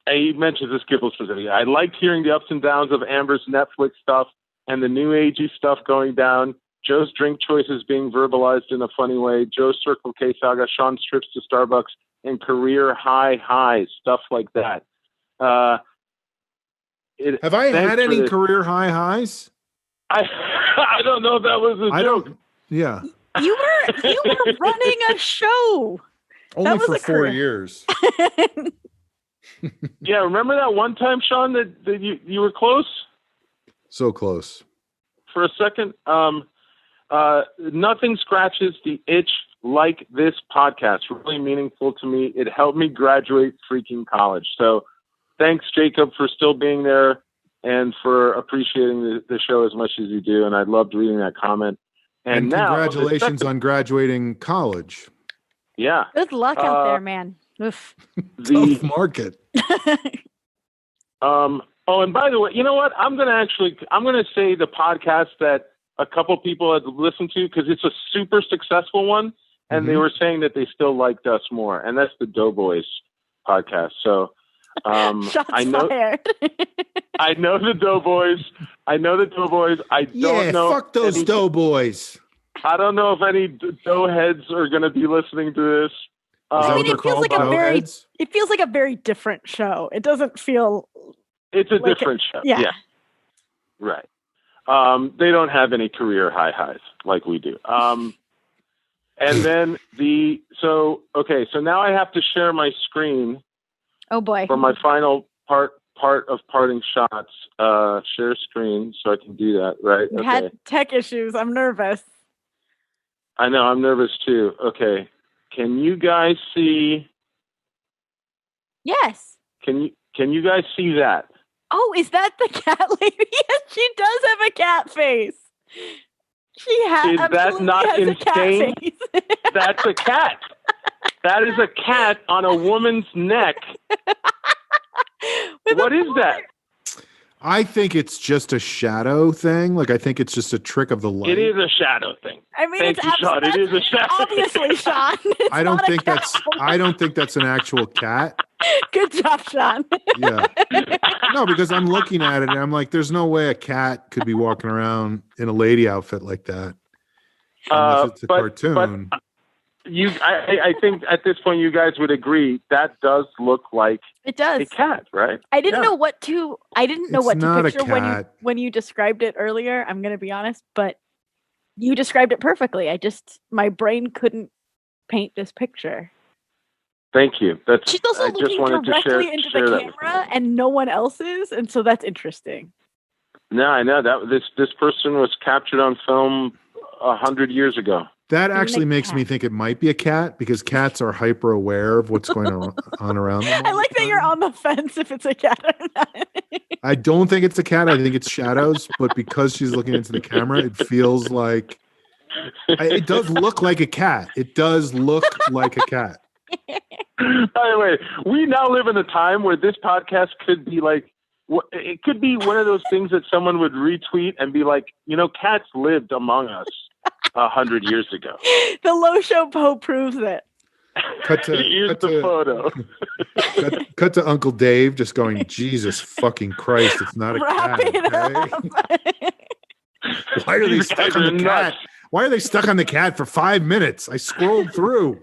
he mentions this Gibble specifically. "I liked hearing the ups and downs of Amber's Netflix stuff and the new agey stuff going down. Joe's drink choices being verbalized in a funny way. Joe's Circle K saga, Sean's trips to Starbucks, and career high highs, stuff like that." Have I had any career high highs? I don't know if that was a joke. Yeah. You were running a show. Only for 4 years. Yeah, remember that one time, Sean, that you were close? So close. For a second. Nothing scratches the itch like this podcast. Really meaningful to me. It helped me graduate freaking college. So thanks, Jacob, for still being there and for appreciating the show as much as you do. And I loved reading that comment. And now, congratulations on graduating college. Yeah. Good luck out there, man. Oof. Tough market. Oh, and by the way, you know what? I'm going to say the podcast that a couple people had listened to, because it's a super successful one. And they were saying that they still liked us more. And that's the Doughboys podcast. So Shots fired. I know the Doughboys. I don't know. Fuck those Doughboys. I don't know if any doughheads are going to be listening to this. I mean, it feels like a very different show. It doesn't feel. It's a different show. Yeah. Right. They don't have any career high highs like we do. And then so now I have to share my screen. Oh boy. For my final part of parting shots. Share screen so I can do that, right? Okay. Had tech issues. I'm nervous. I know, I'm nervous too. Okay. Can you guys see? Yes. Can you guys see that? Oh, is that the cat lady? Yes, she does have a cat face. She has. Is that not insane? That's a cat. That is a cat on a woman's neck. What is that? I think it's just a shadow thing. Like, I think it's just a trick of the light. It is a shadow thing. I mean, Thank you, Sean. It is a shadow. Obviously, Sean. I don't think that's an actual cat. Good job, Sean. Yeah. No, because I'm looking at it and I'm like, there's no way a cat could be walking around in a lady outfit like that. Unless it's a cartoon. I think at this point you guys would agree that does look like a cat, right? I didn't know what to picture when you described it earlier. I'm going to be honest, but you described it perfectly. My brain couldn't paint this picture. Thank you. She's also looking directly into the camera, and no one else is, and so that's interesting. No, I know that this person was captured on film 100 years ago. That actually makes me think it might be a cat, because cats are hyper aware of what's going on around them. I like that you're on the fence if it's a cat or not. I don't think it's a cat. I think it's shadows, but because she's looking into the camera, it feels like it does look like a cat. It does look like a cat. By the way, we now live in a time where this podcast could be like, it could be one of those things that someone would retweet and be like, cats lived among us 100 years ago. The LoShoPo proves it. Here's the photo. Cut to Uncle Dave just going, Jesus fucking Christ, it's not a cat. Okay? Why are they stuck on the cat? Why are they stuck on the cat for 5 minutes? I scrolled through.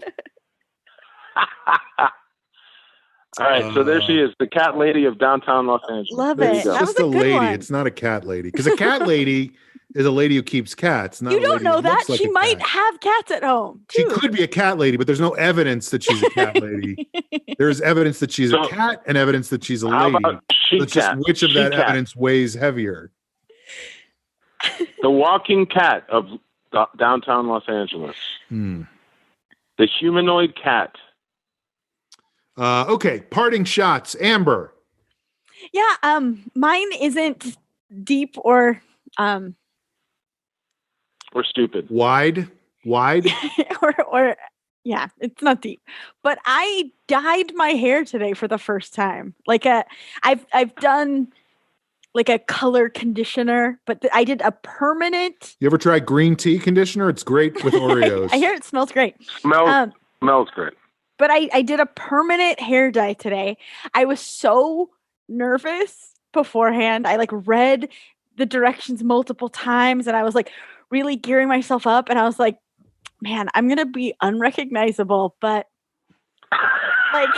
All right, so there she is, the cat lady of downtown Los Angeles. Love it. It's just a lady. One. It's not a cat lady. Because a cat lady is a lady who keeps cats. Not you don't know that. Like she might have cats at home, too. She could be a cat lady, but there's no evidence that she's a cat lady. There's evidence that she's a cat and evidence that she's a lady. It's just which of that evidence weighs heavier. The walking cat of downtown Los Angeles. The humanoid cat. Okay, parting shots. Amber. Yeah, mine isn't deep or stupid. Wide. or yeah, it's not deep. But I dyed my hair today for the first time. Like I've done like a color conditioner, but I did a permanent. You ever tried green tea conditioner? It's great with Oreos. I hear it smells great. Smells great. But I did a permanent hair dye today. I was so nervous beforehand. I like read the directions multiple times and I was like really gearing myself up. And I was like, man, I'm going to be unrecognizable, but like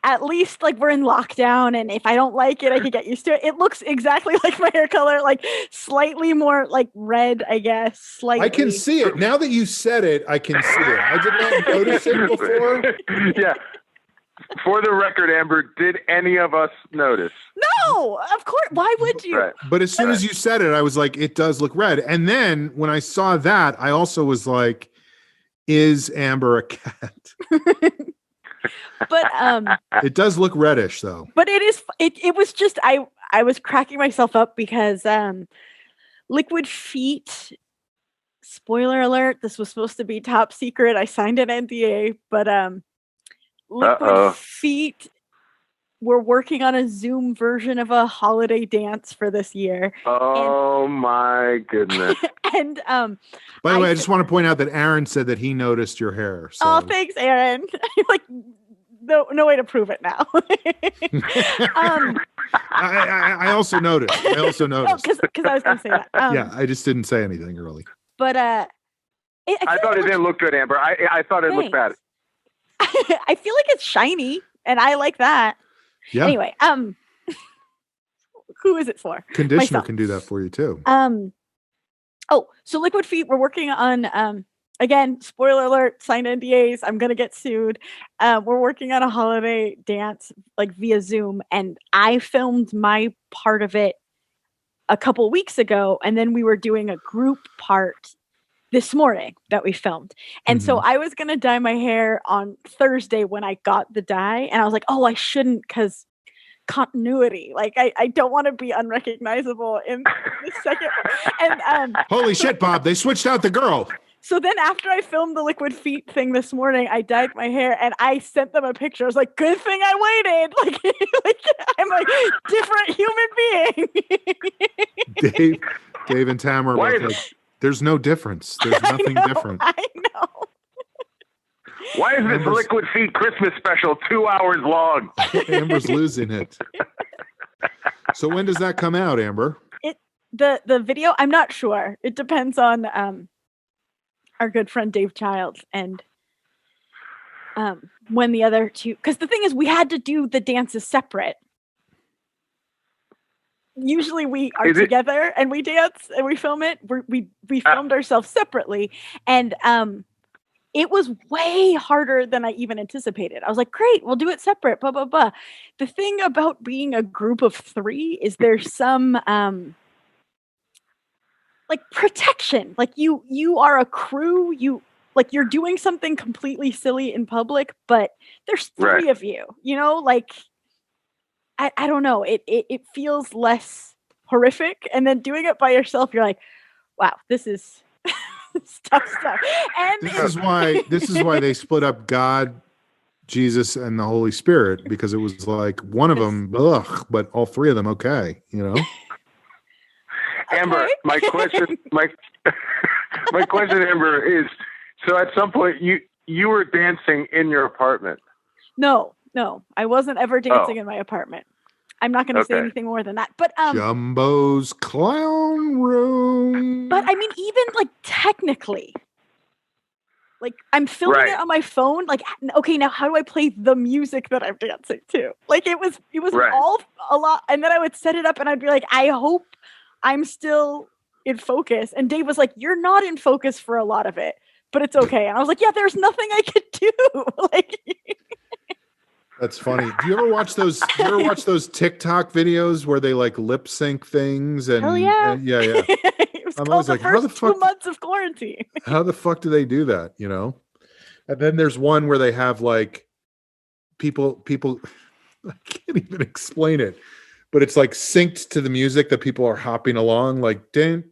at least like we're in lockdown. And if I don't like it, I can get used to it. It looks exactly like my hair color, like slightly more like red, I guess. Slightly. I can see it. Now that you said it, I can see it. I did not notice it before. Yeah. For the record, Amber, did any of us notice? No, of course. Why would you? Right. But as soon as you said it, I was like, it does look red. And then when I saw that, I also was like, is Amber a cat? But it does look reddish though. But it was just I was cracking myself up because Liquid Feet, spoiler alert, this was supposed to be top secret. I signed an NDA, but Liquid Feet were working on a Zoom version of a holiday dance for this year. Oh my goodness. And by the way, I just want to point out that Aaron said that he noticed your hair. So. Oh, thanks, Aaron. Like no way to prove it now. I also noticed. Because I was going to say that. Yeah, I just didn't say anything really. But I thought it didn't look good, Amber. I thought it looked bad. I feel like it's shiny, and I like that. Yeah. Anyway, who is it for? Conditioner Myself. can do that for you too. So Liquid Feet, we're working on again, spoiler alert, signed NDAs. I'm gonna get sued. We're working on a holiday dance like via Zoom, and I filmed my part of it a couple weeks ago, and then we were doing a group part this morning that we filmed. And so I was going to dye my hair on Thursday when I got the dye. And I was like, oh, I shouldn't because continuity. Like, I don't want to be unrecognizable in the second. And holy shit, Bob, they switched out the girl. So then after I filmed the Liquid Feet thing this morning, I dyed my hair and I sent them a picture. I was like, good thing I waited. Like I'm a different human being. Dave and Tamara were like, there's no difference. There's nothing different. I know. Why is this Liquid Feet Christmas special 2 hours long? Amber's losing it. So when does that come out, Amber? The video, I'm not sure. It depends on our good friend Dave Childs and when the other two, because the thing is we had to do the dances separate. Usually we are together and we dance and we film it. We filmed ourselves separately, and it was way harder than I even anticipated. I was like, great, we'll do it separate, blah, blah, blah. The thing about being a group of 3 is there's some like protection. Like you are a crew, you're doing something completely silly in public, but there's 3 of you, like I don't know. It feels less horrific. And then doing it by yourself, you're like, wow, this is tough stuff. And this is why they split up God Jesus and the Holy Spirit, because it was like one of them, ugh, but all three of them, okay, you know? Amber, Okay. my question, my question, Amber, is: so at some point you were dancing in your apartment? No, I wasn't ever dancing in my apartment. I'm not going to say anything more than that. But Jumbo's Clown Room. But I mean, even like technically, like I'm filming it on my phone. Like, okay, now how do I play the music that I'm dancing to? Like it was all a lot. And then I would set it up and I'd be like, I hope I'm still in focus. And Dave was like, you're not in focus for a lot of it, but it's okay. And I was like, yeah, there's nothing I could do. Like, that's funny. Do you ever watch those? TikTok videos where they like lip sync things? And hell yeah, yeah. It was I'm always always like, how the fuck? 2 months of quarantine. How the fuck do they do that? You know? And then there's one where they have like people. I can't even explain it, but it's like synced to the music that people are hopping along, like din,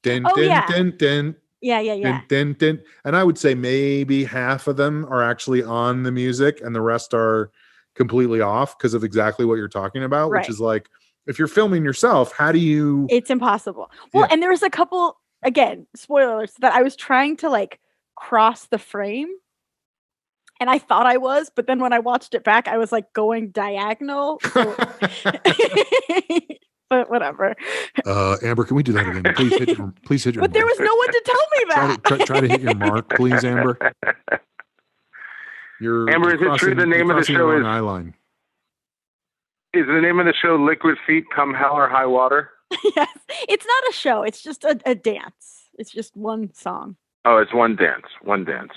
din, din, din, din. Yeah. Din, din, din. And I would say maybe half of them are actually on the music and the rest are completely off because of exactly what you're talking about, which is like, if you're filming yourself, how do you... It's impossible. Well, and there was a couple, again, spoilers, that I was trying to like cross the frame and I thought I was, but then when I watched it back, I was like going diagonal. So... But whatever. Amber, can we do that again? Please hit your But mark. there was no one to tell me that. Try to hit your mark, please, Amber. Amber, is it true the name of the show is eyeline? Is the name of the show Liquid Feet Come Hell or High Water? Yes. It's not a show. It's just a dance. It's just one song. Oh, it's one dance. One dance.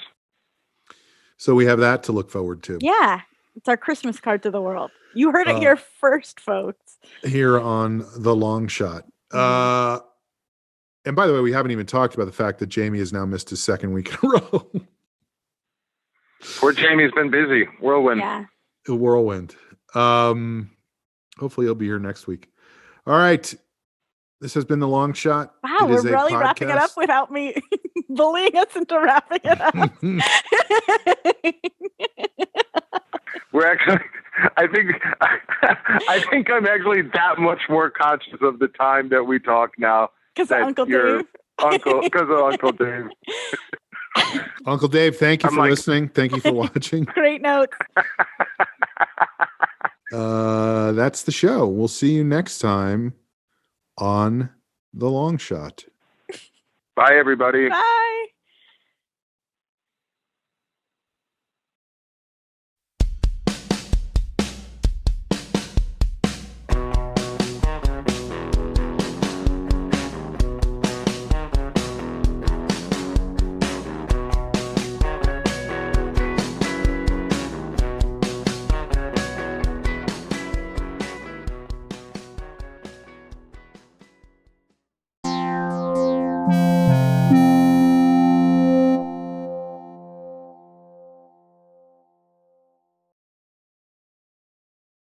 So we have that to look forward to. Yeah. It's our Christmas card to the world. You heard it here first, folks. Here on The Long Shot. And by the way, we haven't even talked about the fact that Jamie has now missed his second week in a row. Poor Jamie's been busy. Whirlwind. Yeah. A whirlwind. Hopefully he'll be here next week. All right. This has been The Long Shot. Wow, we're really wrapping it up without me bullying us into wrapping it up. We're actually, I think I'm actually that much more conscious of the time that we talk now. Because of Uncle Dave. Because of Uncle Dave. Uncle Dave, thank you for listening. Thank you for watching. Great notes. That's the show. We'll see you next time on The Long Shot. Bye, everybody. Bye.